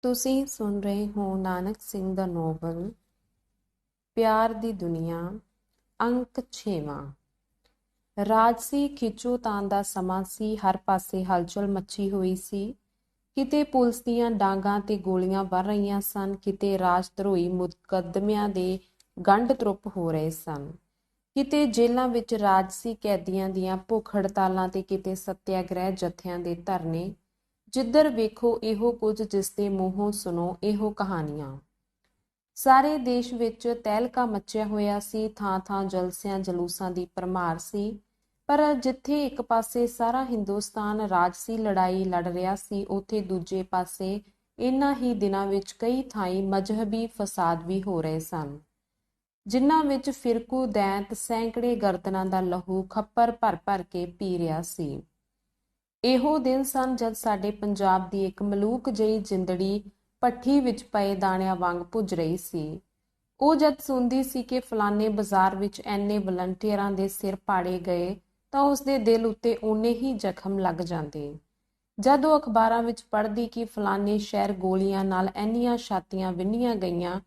ਤੁਸੀਂ ਸੁਣ ਰਹੇ ਹੋ ਨਾਨਕ ਸਿੰਘ ਦਾ ਨੋਵਲ ਪਿਆਰ ਦੀ ਦੁਨੀਆ, ਅੰਕ 6ਵਾਂ। ਰਾਜਸੀ ਖਿੱਚੋਤਾਣ ਦਾ ਸਮਾਂ ਸੀ। ਹਰ ਪਾਸੇ ਹਲਚਲ ਮੱਚੀ ਹੋਈ ਸੀ। ਕਿਤੇ ਪੁਲਿਸ ਦੀਆਂ ਡਾਂਗਾਂ ਤੇ ਗੋਲੀਆਂ ਵਰ ਰਹੀਆਂ ਸਨ, ਕਿਤੇ ਰਾਜ ਧਰੋਹੀ ਮੁਕੱਦਮਿਆਂ ਦੇ ਗੰਢ ਤਰੁੱਪ ਹੋ ਰਹੇ ਸਨ, ਕਿਤੇ ਜੇਲ੍ਹਾਂ ਵਿੱਚ ਰਾਜਸੀ ਕੈਦੀਆਂ ਦੀਆਂ ਭੁੱਖ ਹੜਤਾਲਾਂ ਤੇ ਕਿਤੇ ਸੱਤਿਆਗ੍ਰਹਿ ਜਥਿਆਂ ਦੇ ਧਰਨੇ। ਜਿੱਧਰ ਵੇਖੋ ਇਹੋ ਕੁਝ, ਜਿਸਦੇ ਮੂੰਹੋਂ ਸੁਣੋ ਇਹੋ ਕਹਾਣੀਆਂ। ਸਾਰੇ ਦੇਸ਼ ਵਿੱਚ ਤਹਿਲਕਾ ਮੱਚਿਆ ਹੋਇਆ ਸੀ। ਥਾਂ ਥਾਂ ਜਲਸਿਆਂ ਜਲੂਸਾਂ ਦੀ ਭਰਮਾਰ ਸੀ। ਪਰ ਜਿੱਥੇ ਇੱਕ ਪਾਸੇ ਸਾਰਾ ਹਿੰਦੁਸਤਾਨ ਰਾਜਸੀ ਲੜਾਈ ਲੜ ਰਿਹਾ ਸੀ, ਉੱਥੇ ਦੂਜੇ ਪਾਸੇ ਇਨ੍ਹਾਂ ਹੀ ਦਿਨਾਂ ਵਿੱਚ ਕਈ ਥਾਈਂ ਮਜ਼ਹਬੀ ਫਸਾਦ ਵੀ ਹੋ ਰਹੇ ਸਨ, ਜਿਨ੍ਹਾਂ ਵਿੱਚ ਫਿਰਕੂ ਦੈਂਤ ਸੈਂਕੜੇ ਗਰਦਨਾਂ ਦਾ ਲਹੂ ਖੱਪਰ ਭਰ ਭਰ ਕੇ ਪੀ ਰਿਹਾ ਸੀ। ਇਹੋ ਦਿਨ ਸਨ ਜਦ ਸਾਡੇ ਪੰਜਾਬ ਦੀ ਇੱਕ ਮਲੂਕ ਜਿਹੀ ਜਿੰਦੜੀ ਭੱਠੀ ਵਿੱਚ ਪਏ ਦਾਣਿਆਂ ਵਾਂਗ ਭੁੱਜ ਰਹੀ ਸੀ। ਉਹ ਜਦ ਸੁਣਦੀ ਸੀ ਕਿ ਫਲਾਣੇ ਬਾਜ਼ਾਰ ਵਿੱਚ ਐਨੇ ਵਲੰਟੀਅਰਾਂ ਦੇ ਸਿਰ ਪਾੜੇ ਗਏ, ਤਾਂ ਉਸਦੇ ਦਿਲ ਉੱਤੇ ਓਨੇ ਹੀ ਜ਼ਖਮ ਲੱਗ ਜਾਂਦੇ। ਜਦ ਉਹ ਅਖਬਾਰਾਂ ਵਿੱਚ ਪੜ੍ਹਦੀ ਕਿ ਫਲਾਣੇ ਸ਼ਹਿਰ ਗੋਲੀਆਂ ਨਾਲ ਐਨੀਆਂ ਛਾਤੀਆਂ ਵਿੰਨ੍ਹੀਆਂ ਗਈਆਂ,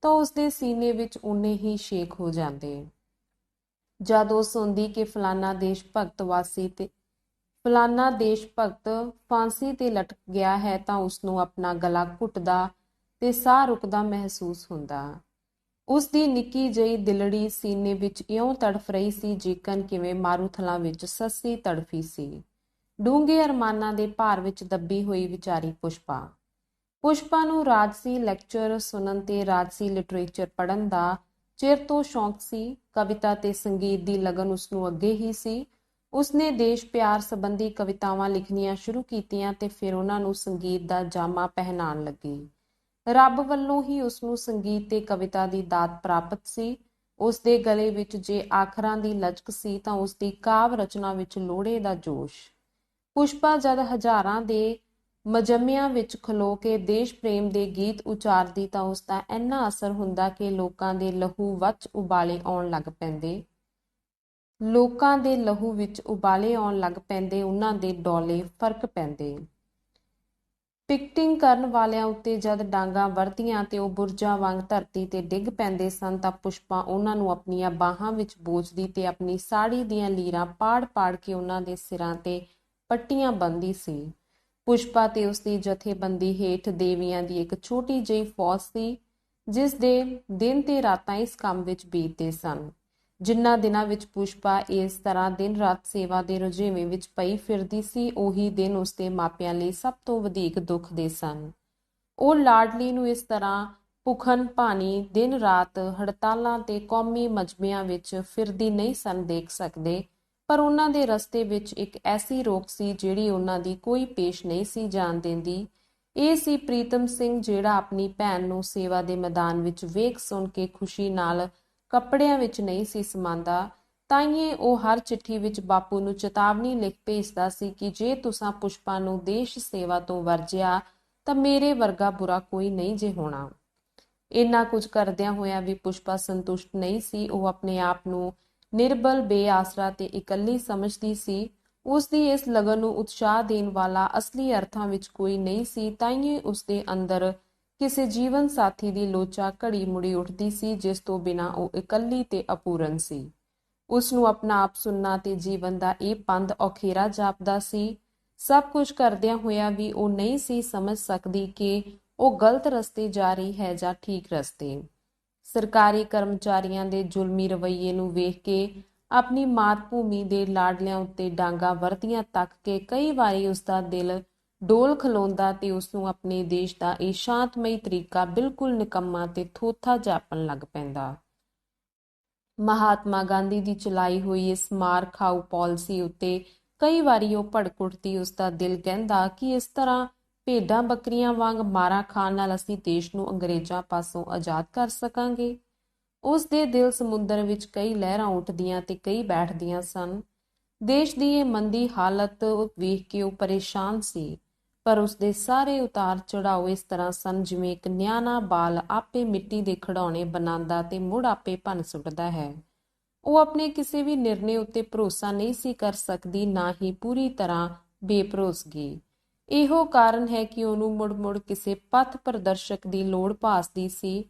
ਤਾਂ ਉਸਦੇ ਸੀਨੇ ਵਿੱਚ ਓਨੇ ਹੀ ਛੇਕ ਹੋ ਜਾਂਦੇ। ਜਦ ਉਹ ਸੁਣਦੀ ਕਿ ਫਲਾਣਾ ਦੇਸ਼ ਭਗਤ ਫਾਂਸੀ ਤੇ ਲਟਕ ਗਿਆ ਹੈ, ਤਾਂ ਉਸਨੂੰ ਆਪਣਾ ਗਲਾ ਘੁੱਟਦਾ ਤੇ ਸਾਹ ਰੁਕਦਾ ਮਹਿਸੂਸ ਹੁੰਦਾ। ਉਸਦੀ ਨਿੱਕੀ ਜਿਹੀ ਦਿਲੜੀ ਸੀਨੇ ਵਿੱਚ ਇਉਂ ਤੜਫ ਰਹੀ ਸੀ, ਜਿਕਣ ਕਿਵੇਂ ਮਾਰੂਥਲਾਂ ਵਿੱਚ ਸੱਸੀ ਤੜਫੀ ਸੀ। ਡੂੰਘੇ ਅਰਮਾਨਾਂ ਦੇ ਭਾਰ ਵਿੱਚ ਦੱਬੀ ਹੋਈ ਵਿਚਾਰੀ ਪੁਸ਼ਪਾ ਨੂੰ ਰਾਜਸੀ ਲੈਕਚਰ ਸੁਣਨ ਤੇ ਰਾਜਸੀ ਲਿਟਰੇਚਰ ਪੜ੍ਹਨ ਦਾ ਚਿਰ ਤੋਂ ਸ਼ੌਂਕ ਸੀ। ਕਵਿਤਾ ਤੇ ਸੰਗੀਤ ਦੀ ਲਗਨ ਉਸਨੂੰ ਅੱਗੇ ਹੀ ਸੀ। ਉਸਨੇ ਦੇਸ਼ ਪਿਆਰ ਸੰਬੰਧੀ ਕਵਿਤਾਵਾਂ ਲਿਖਣੀਆਂ ਸ਼ੁਰੂ ਕੀਤੀਆਂ ਤੇ ਫਿਰ ਉਹਨਾਂ ਨੂੰ ਸੰਗੀਤ ਦਾ ਜਾਮਾ ਪਹਿਨਾਉਣ ਲੱਗੀ। ਰੱਬ ਵੱਲੋਂ ਹੀ ਉਸਨੂੰ ਸੰਗੀਤ ਤੇ ਕਵਿਤਾ ਦੀ ਦਾਤ ਪ੍ਰਾਪਤ ਸੀ। ਉਸਦੇ ਗਲੇ ਵਿੱਚ ਜੇ ਆਖਰਾਂ ਦੀ ਲਚਕ ਸੀ, ਤਾਂ ਉਸਦੀ ਕਾਵਿ ਰਚਨਾ ਵਿੱਚ ਲੋੜੇ ਦਾ ਜੋਸ਼। ਪੁਸ਼ਪਾ ਜਦ ਹਜ਼ਾਰਾਂ ਦੇ ਮਜਮਿਆਂ ਵਿੱਚ ਖਲੋ ਕੇ ਦੇਸ਼ ਪ੍ਰੇਮ ਦੇ ਗੀਤ ਉਚਾਰਦੀ, ਤਾਂ ਉਸਦਾ ਇੰਨਾ ਅਸਰ ਹੁੰਦਾ ਕਿ ਲੋਕਾਂ ਦੇ ਲਹੂ ਵਿੱਚ ਉਬਾਲੇ ਆਉਣ ਲੱਗ ਪੈਂਦੇ, ਉਹਨਾਂ ਦੇ ਡੌਲੇ ਫਰਕ ਪੈਂਦੇ। ਪਿਕਟਿੰਗ ਕਰਨ ਵਾਲਿਆਂ ਉੱਤੇ ਜਦ ਡਾਂਗਾਂ ਵਰਦੀਆਂ ਤੇ ਉਹ ਬੁਰਜਾਂ ਵਾਂਗ ਧਰਤੀ ਤੇ ਡਿੱਗ ਪੈਂਦੇ ਸਨ, ਤਾਂ ਪੁਸ਼ਪਾ ਉਹਨਾਂ ਨੂੰ ਆਪਣੀਆਂ ਬਾਹਾਂ ਵਿੱਚ ਬੋਝਦੀ ਤੇ ਆਪਣੀ ਸਾੜੀ ਦੀਆਂ ਲੀਰਾਂ ਪਾੜ ਕੇ ਉਹਨਾਂ ਦੇ ਸਿਰਾਂ ਤੇ ਪੱਟੀਆਂ ਬੰਨ੍ਹਦੀ ਸੀ। ਪੁਸ਼ਪਾ ਤੇ ਉਸਦੀ ਜਥੇਬੰਦੀ ਹੇਠ ਦੇਵੀਆਂ ਦੀ ਇੱਕ ਛੋਟੀ ਜਿਹੀ ਫੌਜ ਸੀ, ਜਿਸ ਦੇ ਦਿਨ ਤੇ ਰਾਤਾਂ ਇਸ ਕੰਮ ਵਿੱਚ ਬੀਤਦੇ ਸਨ। ਜਿਨ੍ਹਾਂ ਦਿਨਾਂ ਵਿੱਚ ਪੁਸ਼ਪਾ ਇਸ ਤਰ੍ਹਾਂ ਦਿਨ ਰਾਤ ਸੇਵਾ ਦੇ ਰੁਝੇਵੇਂ ਵਿੱਚ ਪਈ ਫਿਰਦੀ ਸੀ, ਉਹੀ ਦਿਨ ਉਸਦੇ ਮਾਪਿਆਂ ਲਈ ਸਭ ਤੋਂ ਵਧੇਕ ਦੁੱਖ ਦੇ ਸਨ। ਉਹ ਲਾਡਲੀ ਨੂੰ ਇਸ ਤਰ੍ਹਾਂ ਭੁਖਨ ਭਾਣੀ ਦਿਨ ਰਾਤ ਹੜਤਾਲਾਂ ਤੇ ਕੌਮੀ ਮਜਮਿਆਂ ਵਿੱਚ ਫਿਰਦੀ ਨਹੀਂ ਸਨ ਦੇਖ ਸਕਦੇ, ਪਰ ਉਹਨਾਂ ਦੇ ਰਸਤੇ ਵਿੱਚ ਇੱਕ ਐਸੀ ਰੋਕ ਸੀ ਜਿਹੜੀ ਉਹਨਾਂ ਦੀ ਕੋਈ ਪੇਸ਼ ਨਹੀਂ ਸੀ ਜਾਣ ਦਿੰਦੀ। ਇਹ ਸੀ ਪ੍ਰੀਤਮ ਸਿੰਘ, ਜਿਹੜਾ ਆਪਣੀ ਭੈਣ ਨੂੰ ਸੇਵਾ ਦੇ ਮੈਦਾਨ ਵਿੱਚ ਵੇਖ ਸੁਣ ਕੇ ਖੁਸ਼ੀ ਨਾਲ ਕੱਪੜਿਆਂ ਵਿੱਚ ਨਹੀਂ ਸੀ ਸਮਾਉਂਦਾ। ਤਾਈਏ ਉਹ ਹਰ ਚਿੱਠੀ ਵਿੱਚ ਬਾਪੂ ਨੂੰ ਚੇਤਾਵਨੀ ਲਿਖ ਭੇਜਦਾ ਸੀ ਕਿ ਜੇ ਤੁਸਾਂ ਪੁਸ਼ਪਾ ਨੂੰ ਦੇਸ਼ ਸੇਵਾ ਤੋਂ ਵਰਜਿਆ, ਤਾਂ ਮੇਰੇ ਵਰਗਾ ਬੁਰਾ ਕੋਈ ਨਹੀਂ ਜੇ ਹੋਣਾ। ਇੰਨਾ ਕੁਝ ਕਰਦਿਆਂ ਹੋਇਆਂ ਵੀ ਪੁਸ਼ਪਾ ਸੰਤੁਸ਼ਟ ਨਹੀਂ ਸੀ। ਉਹ ਆਪਣੇ ਆਪ ਨੂੰ ਨਿਰਬਲ, ਬੇਆਸਰਾ ਤੇ ਇਕੱਲੀ ਸਮਝਦੀ ਸੀ। ਉਸਦੀ ਇਸ ਲਗਨ ਨੂੰ ਉਤਸ਼ਾਹ ਦੇਣ ਵਾਲਾ ਅਸਲੀ ਅਰਥਾਂ ਵਿੱਚ ਕੋਈ ਨਹੀਂ ਸੀ। ਤਾਈਏ ਉਸਦੇ ਅੰਦਰ ਕਿਸੇ ਜੀਵਨ ਸਾਥੀ ਦੀ ਲੋਚਾ ਘੜੀ ਮੁੜੀ ਉੱਠਦੀ ਸੀ, ਜਿਸ ਤੋਂ ਬਿਨਾਂ ਉਹ ਇਕੱਲੀ ਤੇ ਅਪੂਰਨ ਸੀ। ਉਸਨੂੰ ਆਪਣਾ ਆਪ ਸੁਣਨਾ ਤੇ ਜੀਵਨ ਦਾ ਇਹ ਪੰਧ ਔਖੇਰਾ ਜਾਪਦਾ ਸੀ। ਸਭ ਕੁਝ ਕਰਦਿਆਂ ਹੋਇਆਂ ਵੀ ਉਹ ਨਹੀਂ ਸੀ ਸਮਝ ਸਕਦੀ ਕਿ ਉਹ ਗਲਤ ਰਸਤੇ ਜਾ ਰਹੀ ਹੈ ਜਾਂ ਠੀਕ ਰਸਤੇ। ਸਰਕਾਰੀ ਕਰਮਚਾਰੀਆਂ ਦੇ ਜ਼ੁਲਮੀ ਰਵੱਈਏ ਨੂੰ ਵੇਖ ਕੇ ਆਪਣੀ ਮਾਤ ਭੂਮੀ ਦੇ ਲਾਡਲਿਆਂ ਉੱਤੇ ਡਾਂਗਾਂ ਵਰਦੀਆਂ ਤੱਕ ਕੇ ਕਈ ਵਾਰੀ ਉਸਦਾ ਦਿਲ ਡੋਲ ਖਲੋਂਦਾ ਤੇ ਉਸਨੂੰ ਆਪਣੇ ਦੇਸ਼ ਦਾ ਇਹ ਸ਼ਾਂਤਮਈ ਤਰੀਕਾ ਬਿਲਕੁਲ ਨਿਕੰਮਾ ਤੇ ਥੋਥਾ ਜਾਪਣ ਲੱਗ ਪੈਂਦਾ। ਮਹਾਤਮਾ ਗਾਂਧੀ ਦੀ ਚਲਾਈ ਹੋਈ ਇਸ ਮਾਰ ਖਾਊ ਪਾਲਿਸੀ ਉੱਤੇ ਕਈ ਵਾਰੀ ਉਹ ਭੜਕ ਉੱਠਦੀ। ਉਸਦਾ ਦਿਲ ਕਹਿੰਦਾ ਕਿ ਇਸ ਤਰ੍ਹਾਂ ਭੇਡਾਂ ਬੱਕਰੀਆਂ ਵਾਂਗ ਮਾਰਾਂ ਖਾਣ ਨਾਲ ਅਸੀਂ ਦੇਸ਼ ਨੂੰ ਅੰਗਰੇਜ਼ਾਂ ਪਾਸੋਂ ਆਜ਼ਾਦ ਕਰ ਸਕਾਂਗੇ। ਉਸਦੇ ਦਿਲ ਸਮੁੰਦਰ ਵਿੱਚ ਕਈ ਲਹਿਰਾਂ ਉੱਠਦੀਆਂ ਤੇ ਕਈ ਬੈਠਦੀਆਂ ਸਨ। ਦੇਸ਼ ਦੀ ਇਹ ਮੰਦੀ ਹਾਲਤ ਵੇਖ ਕੇ ਉਹ ਪਰੇਸ਼ਾਨ ਸੀ, ਪਰ ਉਸਦੇ ਸਾਰੇ ਉਤਾਰ ਚੜਾਓ ਇਸ ਤਰ੍ਹਾਂ ਸਨ ਜਿਵੇਂ ਇੱਕ ਨਿਆਣਾ ਬਾਲ ਆਪੇ ਮਿੱਟੀ ਦੇ ਖਿਡੌਣੇ ਬਣਾਉਂਦਾ ਤੇ ਮੁੜ ਆਪੇ ਭੰਨ ਸੁੱਟਦਾ ਹੈ। ਉਹ ਆਪਣੇ ਕਿਸੇ ਵੀ ਨਿਰਣੇ ਉੱਤੇ ਭਰੋਸਾ ਨਹੀਂ ਸੀ ਕਰ ਸਕਦੀ, ਨਾ ਹੀ ਪੂਰੀ ਤਰ੍ਹਾਂ ਬੇਭਰੋਸਗੀ। ਇਹੋ ਕਾਰਨ ਹੈ ਕਿ ਉਹਨੂੰ ਮੁੜ-ਮੁੜ ਕਿਸੇ ਪਥ ਪ੍ਰਦਰਸ਼ਕ ਦੀ ਲੋੜ ਭਾਸਦੀ ਸੀ,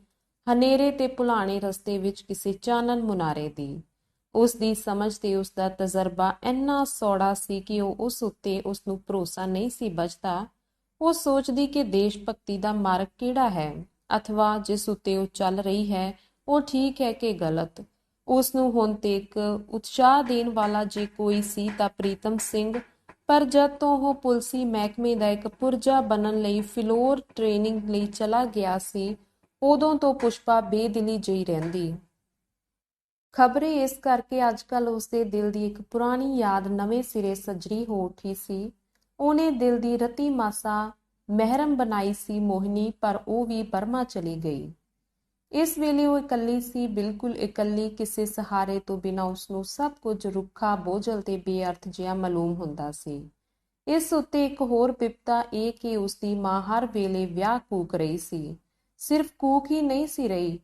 ਹਨੇਰੇ ਤੇ ਭੁਲਾਣੇ ਰਸਤੇ ਵਿੱਚ ਕਿਸੇ ਚਾਨਣ ਮੁਨਾਰੇ ਦੀ। ਉਸ ਦੀ ਸਮਝ ਤੇ ਉਸ ਦਾ ਤਜਰਬਾ ਇੰਨਾ ਸੌੜਾ ਸੀ ਕਿ ਉਹ ਉਸ ਉੱਤੇ ਉਸ ਨੂੰ ਭਰੋਸਾ ਨਹੀਂ ਸੀ ਬਚਦਾ। ਉਹ ਸੋਚਦੀ ਕਿ ਦੇਸ਼ ਭਗਤੀ ਦਾ ਮਾਰਗ ਕਿਹੜਾ ਹੈ, ਅਥਵਾ ਜਿਸ ਉੱਤੇ ਉਹ ਚੱਲ ਰਹੀ ਹੈ ਉਹ ਠੀਕ ਹੈ ਕਿ ਗਲਤ। ਉਸ ਨੂੰ ਹੁਣ ਤੱਕ ਉਤਸ਼ਾਹ ਦੇਣ ਵਾਲਾ ਜੇ ਕੋਈ ਸੀ ਤਾਂ ਪ੍ਰੀਤਮ ਸਿੰਘ, ਪਰ ਜਦ ਤੋਂ ਉਹ ਪੁਲਿਸੀ ਮਹਿਕਮੇ ਦਾ ਇੱਕ ਪੁਰਜਾ ਬਣਨ ਲਈ ਫਿਲੌਰ ਟ੍ਰੇਨਿੰਗ ਲਈ ਚਲਾ ਗਿਆ ਸੀ, ਉਦੋਂ ਤੋਂ ਪੁਸ਼ਪਾ ਬੇਦਿਲੀ ਜਿਹੀ ਰਹਿੰਦੀ। ਖਬਰੇ ਇਸ ਕਰਕੇ ਅੱਜ-ਕੱਲ੍ਹ ਉਸਦੇ ਦਿਲ ਦੀ ਇੱਕ ਪੁਰਾਣੀ ਯਾਦ ਨਵੇਂ ਸਿਰੇ ਸਜਰੀ ਹੋ ਉੱਠੀ ਸੀ। ਉਹਨੇ ਦਿਲ ਦੀ ਰਤੀ ਮਾਸਾ ਮਹਿਰਮ ਬਣਾਈ ਸੀ ਮੋਹਿਨੀ, ਪਰ ਉਹ ਵੀ ਬਰਮਾ ਚਲੀ ਗਈ। ਇਸ ਵੇਲੇ ਉਹ ਇਕੱਲੀ ਸੀ, ਬਿਲਕੁਲ ਇਕੱਲੀ। ਕਿਸੇ ਸਹਾਰੇ ਤੋਂ ਬਿਨਾਂ ਉਸਨੂੰ ਸਭ ਕੁਝ ਰੁੱਖਾ, ਬੋਝਲ ਤੇ ਬੇਅਰਥ ਜਿਹਾ ਮਾਲੂਮ ਹੁੰਦਾ ਸੀ। ਇਸ ਉੱਤੇ ਇੱਕ ਹੋਰ ਬਿਪਤਾ ਇਹ ਕਿ ਉਸਦੀ ਮਾਂ ਹਰ ਵੇਲੇ ਵਿਆਹ ਕੂਕ ਰਹੀ ਸੀ। ਸਿਰਫ ਕੂਕ ਹੀ ਨਹੀਂ ਸੀ ਰਹੀ,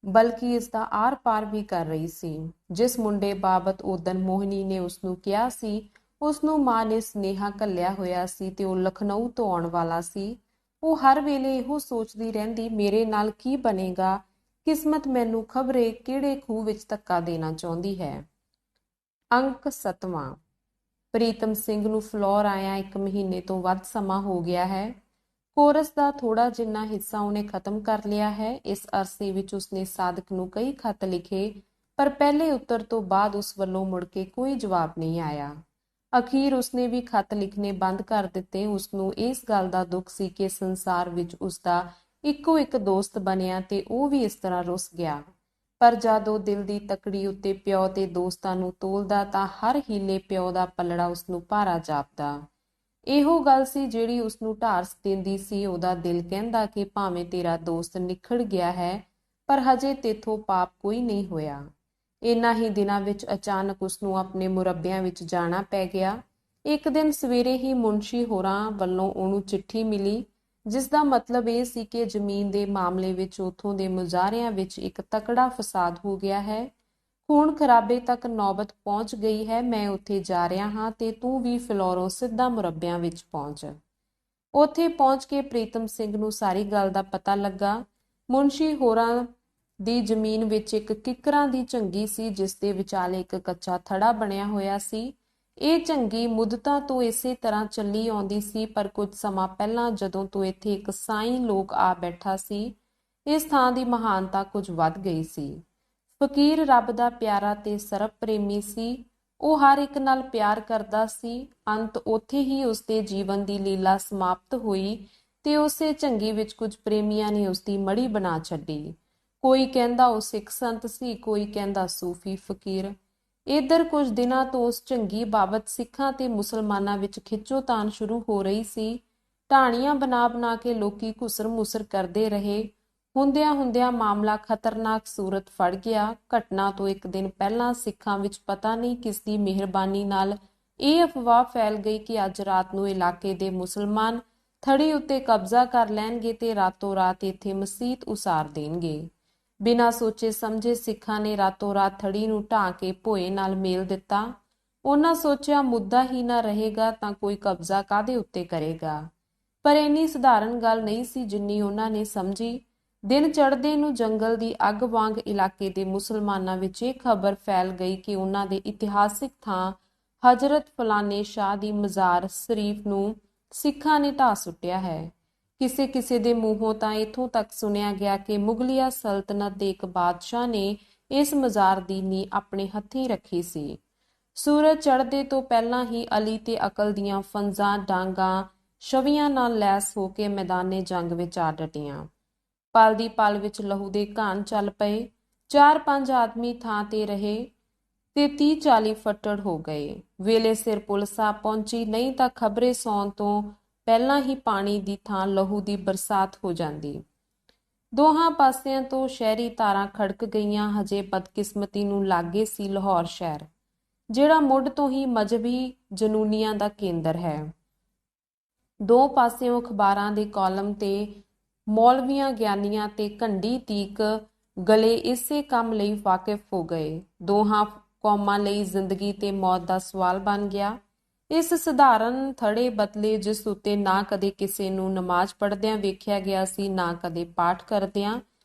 ਬਲਕਿ ਇਸ ਦਾ ਆਰ-ਪਾਰ ਵੀ ਕਰ ਰਹੀ ਸੀ। ਜਿਸ ਮੁੰਡੇ ਬਾਬਤ ਉਦਣ ਮੋਹਿਨੀ ਨੇ ਉਸਨੂੰ ਕਿਹਾ ਸੀ, ਉਸਨੂੰ ਮਾਂ ਨੇ ਸੁਨੇਹਾ ਘੱਲਿਆ ਹੋਇਆ ਸੀ ਤੇ ਉਹ ਲਖਨਊ ਤੋਂ ਆਉਣ ਵਾਲਾ ਸੀ। ਉਹ ਹਰ ਵੇਲੇ ਇਹੋ ਸੋਚਦੀ ਰਹਿੰਦੀ, ਮੇਰੇ ਨਾਲ ਕੀ ਬਣੇਗਾ? ਕਿਸਮਤ ਮੈਨੂੰ ਖਬਰੇ ਕਿਹੜੇ ਖੂਹ ਵਿੱਚ ਧੱਕਾ ਦੇਣਾ ਚਾਹੁੰਦੀ ਹੈ। ਅੰਕ 7ਵਾਂ। ਪ੍ਰੀਤਮ ਸਿੰਘ ਨੂੰ ਫਿਲੌਰ ਆਇਆ 1 ਮਹੀਨੇ ਤੋਂ ਵੱਧ ਸਮਾਂ ਹੋ ਗਿਆ ਹੈ। ਕੋਰਸ ਦਾ ਥੋੜਾ ਜਿੰਨਾ ਹਿੱਸਾ ਉਹਨੇ ਖਤਮ ਕਰ ਲਿਆ ਹੈ। ਇਸ ਅਰਸੇ ਵਿੱਚ ਉਸਨੇ ਸਾਦਕ ਨੂੰ ਕਈ ਖੱਤ ਲਿਖੇ, ਪਰ ਪਹਿਲੇ ਉੱਤਰ ਤੋਂ ਬਾਅਦ ਉਸ ਵੱਲੋਂ ਮੁੜ ਕੇ ਕੋਈ ਜਵਾਬ ਨਹੀਂ ਆਇਆ। ਅਖੀਰ ਉਸਨੇ ਵੀ ਖੱਤ ਲਿਖਣੇ ਬੰਦ ਕਰ ਦਿੱਤੇ। ਉਸਨੂੰ ਇਸ ਗੱਲ ਦਾ ਦੁੱਖ ਸੀ ਕਿ ਸੰਸਾਰ ਵਿੱਚ ਉਸਦਾ ਇੱਕੋ ਇੱਕ ਦੋਸਤ ਬਣਿਆ ਤੇ ਉਹ ਵੀ ਇਸ ਤਰ੍ਹਾਂ ਰੁੱਸ ਗਿਆ। ਪਰ ਜਦ ਉਹ ਦਿਲ ਦੀ ਤਕੜੀ ਉੱਤੇ ਪਿਓ ਤੇ ਦੋਸਤਾਂ ਨੂੰ ਤੋਲਦਾ ਤਾਂ ਹਰ ਹੀਲੇ ਪਿਓ ਦਾ ਪਲੜਾ ਉਸਨੂੰ ਭਾਰਾ ਜਾਪਦਾ। ਇਹੋ ਗੱਲ ਸੀ ਜਿਹੜੀ ਉਸਨੂੰ ਢਾਰਸ ਦਿੰਦੀ ਸੀ। ਉਹਦਾ ਦਿਲ ਕਹਿੰਦਾ ਕਿ ਭਾਵੇਂ ਤੇਰਾ ਦੋਸਤ ਨਿਖੜ ਗਿਆ ਹੈ, ਪਰ ਹਜੇ ਤੇਥੋਂ ਪਾਪ ਕੋਈ ਨਹੀਂ ਹੋਇਆ। ਇਨ੍ਹਾਂ ਹੀ ਦਿਨਾਂ ਵਿੱਚ ਅਚਾਨਕ ਉਸਨੂੰ ਆਪਣੇ ਮੁਰੱਬਿਆਂ ਵਿੱਚ ਜਾਣਾ ਪੈ ਗਿਆ। ਇੱਕ ਦਿਨ ਸਵੇਰੇ ਹੀ ਮੁਨਸ਼ੀ ਹੋਰਾਂ ਵੱਲੋਂ ਉਹਨੂੰ ਚਿੱਠੀ ਮਿਲੀ, ਜਿਸ ਦਾ ਮਤਲਬ ਇਹ ਸੀ ਕਿ ਜ਼ਮੀਨ ਦੇ ਮਾਮਲੇ ਵਿੱਚ ਉੱਥੋਂ ਦੇ ਮੁਜ਼ਾਹਰਿਆਂ ਵਿੱਚ ਇੱਕ ਤਕੜਾ ਫਸਾਦ ਹੋ ਗਿਆ ਹੈ। ਖੂਨ ਖਰਾਬੇ ਤੱਕ ਨੌਬਤ ਪਹੁੰਚ ਗਈ ਹੈ। ਮੈਂ ਉੱਥੇ ਜਾ ਰਿਹਾ ਹਾਂ ਤੇ ਤੂੰ ਵੀ ਫਿਲੌਰੋਂ ਸਿੱਧਾ ਮੁਰੱਬਿਆਂ ਵਿੱਚ ਪਹੁੰਚ। ਉੱਥੇ ਪਹੁੰਚ ਕੇ ਪ੍ਰੀਤਮ ਸਿੰਘ ਨੂੰ ਸਾਰੀ ਗੱਲ ਦਾ ਪਤਾ ਲੱਗਾ। ਮੁਨਸ਼ੀ ਹੋਰਾਂ ਦੀ ਜ਼ਮੀਨ ਵਿੱਚ ਇੱਕ ਕਿੱਕਰਾਂ ਦੀ ਝੰਗੀ ਸੀ, ਜਿਸ ਦੇ ਵਿਚਾਲੇ ਇੱਕ ਕੱਚਾ ਥੜਾ ਬਣਿਆ ਹੋਇਆ ਸੀ। ਇਹ ਝੰਗੀ ਮੁੱਦਤਾਂ ਤੋਂ ਇਸੇ ਤਰ੍ਹਾਂ ਚੱਲੀ ਆਉਂਦੀ ਸੀ, ਪਰ ਕੁਝ ਸਮਾਂ ਪਹਿਲਾਂ ਜਦੋਂ ਤੋਂ ਇੱਥੇ ਇੱਕ ਸਾਈਂ ਲੋਕ ਆ ਬੈਠਾ ਸੀ, ਇਸ ਥਾਂ ਦੀ ਮਹਾਨਤਾ ਕੁਝ ਵੱਧ ਗਈ ਸੀ। ਫਕੀਰ ਰੱਬ ਦਾ ਪਿਆਰਾ ਤੇ ਸਰਬ ਪ੍ਰੇਮੀ ਸੀ। ਉਹ ਹਰ ਇੱਕ ਨਾਲ ਪਿਆਰ ਕਰਦਾ ਸੀ। ਅੰਤ ਉੱਥੇ ਹੀ ਉਸਦੇ ਜੀਵਨ ਦੀ ਲੀਲਾ ਸਮਾਪਤ ਹੋਈ ਤੇ ਉਸੇ ਝੰਗੀ ਵਿੱਚ ਕੁਝ ਪ੍ਰੇਮੀਆਂ ਨੇ ਉਸਦੀ ਮੜੀ ਬਣਾ ਛੱਡੀ। ਕੋਈ ਕਹਿੰਦਾ ਉਹ ਸਿੱਖ ਸੰਤ ਸੀ, ਕੋਈ ਕਹਿੰਦਾ ਸੂਫੀ ਫਕੀਰ। ਇੱਧਰ ਕੁਝ ਦਿਨਾਂ ਤੋਂ ਉਸ ਝੰਗੀ ਬਾਬਤ ਸਿੱਖਾਂ ਤੇ ਮੁਸਲਮਾਨਾਂ ਵਿੱਚ ਖਿੱਚੋਤਾਣ ਸ਼ੁਰੂ ਹੋ ਰਹੀ ਸੀ। ਢਾਣੀਆਂ ਬਣਾ ਕੇ ਲੋਕੀ ਘੁਸਰ-ਮੁਸਰ ਕਰਦੇ ਰਹੇ। ਹੁੰਦਿਆਂ ਮਾਮਲਾ ਖਤਰਨਾਕ ਸੂਰਤ ਫੜ ਗਿਆ। ਘਟਨਾ ਤੋਂ ਇੱਕ ਦਿਨ ਪਹਿਲਾਂ ਸਿੱਖਾਂ ਵਿੱਚ ਪਤਾ ਨਹੀਂ ਕਿਸ ਦੀ ਮਿਹਰਬਾਨੀ ਨਾਲ ਇਹ ਅਫਵਾਹ ਫੈਲ ਗਈ ਕਿ ਅੱਜ ਰਾਤ ਨੂੰ ਇਲਾਕੇ ਦੇ ਮੁਸਲਮਾਨ ਥੜੀ ਉੱਤੇ ਕਬਜ਼ਾ ਕਰ ਲੈਣਗੇ ਤੇ ਰਾਤੋਂ ਰਾਤ ਇੱਥੇ ਮਸੀਤ ਉਸਾਰ ਦੇਣਗੇ। ਬਿਨਾਂ ਸੋਚੇ ਸਮਝੇ ਸਿੱਖਾਂ ਨੇ ਰਾਤੋਂ ਰਾਤ ਥੜੀ ਨੂੰ ਢਾਹ ਕੇ ਭੋਏ ਨਾਲ ਮੇਲ ਦਿੱਤਾ। ਉਹਨਾਂ ਸੋਚਿਆ ਮੁੱਦਾ ਹੀ ਨਾ ਰਹੇਗਾ ਤਾਂ ਕੋਈ ਕਬਜ਼ਾ ਕਾਹਦੇ ਉੱਤੇ ਕਰੇਗਾ। ਪਰ ਇੰਨੀ ਸਧਾਰਨ ਗੱਲ ਨਹੀਂ ਸੀ ਜਿੰਨੀ ਉਹਨਾਂ ਨੇ ਸਮਝੀ। ਦਿਨ ਚੜ੍ਹਦੇ ਨੂੰ ਜੰਗਲ ਦੀ ਅੱਗ ਵਾਂਗ ਇਲਾਕੇ ਦੇ ਮੁਸਲਮਾਨਾਂ ਵਿੱਚ ਇਹ ਖਬਰ ਫੈਲ ਗਈ ਕਿ ਉਹਨਾਂ ਦੇ ਇਤਿਹਾਸਿਕ ਥਾਂ ਹਜ਼ਰਤ ਫਲਾਣੇ ਸ਼ਾਹ ਦੀ ਮਜ਼ਾਰ ਸ਼ਰੀਫ ਨੂੰ ਸਿੱਖਾਂ ਨੇ ਢਾਹ ਸੁੱਟਿਆ ਹੈ। ਕਿਸੇ ਦੇ ਮੂੰਹੋਂ ਤਾਂ ਇੱਥੋਂ ਤੱਕ ਸੁਣਿਆ ਗਿਆ ਕਿ ਮੁਗਲਿਆ ਸਲਤਨਤ ਦੇ ਇੱਕ ਬਾਦਸ਼ਾਹ ਨੇ ਇਸ ਮਜ਼ਾਰ ਦੀ ਨੀਂਹ ਆਪਣੇ ਹੱਥੀਂ ਰੱਖੀ ਸੀ। ਸੂਰਜ ਚੜ੍ਹਦੇ ਤੋਂ ਪਹਿਲਾਂ ਹੀ ਅਲੀ ਤੇ ਅਕਲ ਦੀਆਂ ਫੰਜਾਂ, ਡਾਂਗਾਂ, ਛਵੀਆਂ ਨਾਲ ਲੈਸ ਹੋ ਕੇ ਮੈਦਾਨੇ ਜੰਗ ਵਿੱਚ ਆ ਡਟੀਆਂ। ਪਲ ਦੀ ਪਲ ਵਿੱਚ ਲਹੂ ਦੇ ਘਾਣ ਚੱਲ ਪਏ। 4-5 ਆਦਮੀ ਥਾਂ ਤੇ ਰਹੇ ਤੇ 30-40 ਫੱਟੜ ਹੋ ਗਏ। ਵੇਲੇ ਸਿਰ ਪੁਲਿਸ ਆ ਪਹੁੰਚੀ, ਨਹੀਂ ਤਾਂ ਖਬਰੇ ਸੌਣ ਤੋਂ ਪਹਿਲਾਂ ਹੀ ਪਾਣੀ ਦੀ ਥਾਂ ਲਹੂ ਦੀ ਬਰਸਾਤ ਹੋ ਜਾਂਦੀ। ਦੋਹਾਂ ਪਾਸਿਆਂ ਤੋਂ ਸ਼ਹਿਰੀ ਤਾਰਾਂ ਖੜਕ ਗਈਆਂ। ਹਜੇ ਬਦਕਿਸਮਤੀ ਨੂੰ ਲਾਗੇ ਸੀ ਲਾਹੌਰ ਸ਼ਹਿਰ, ਜਿਹੜਾ ਮੁੱਢ ਤੋਂ ਹੀ ਮਜ਼ਹਬੀ ਜਨੂਨੀਆਂ ਦਾ ਕੇਂਦਰ ਹੈ। ਦੋ ਪਾਸਿਓਂ ਅਖਬਾਰਾਂ ਦੇ ਕਾਲਮ ਤੇ ਮੌਲਵੀਆਂ, ਗਿਆਨੀਆਂ ਤੇ ਘੰਡੀ ਤੀਕ ਗਲੇ ਇਸੇ ਕੰਮ ਲਈ ਵਾਕਿਫ ਹੋ ਗਏ। ਦੋਹਾਂ ਕੌਮਾਂ ਲਈ ਜ਼ਿੰਦਗੀ ਤੇ ਮੌਤ ਦਾ ਸਵਾਲ ਬਣ ਗਿਆ। ਇਸ ਸਧਾਰਨ ਥੜੇ ਬਦਲੇ, ਜਿਸ ਉੱਤੇ ਨਾ ਕਦੇ ਕਿਸੇ ਨੂੰ ਨਮਾਜ਼ ਪੜ੍ਹਦਿਆਂ ਵੇਖਿਆ ਗਿਆ ਸੀ, ਨਾ ਕਦੇ ਪਾਠ ਕਰਦਿਆਂ,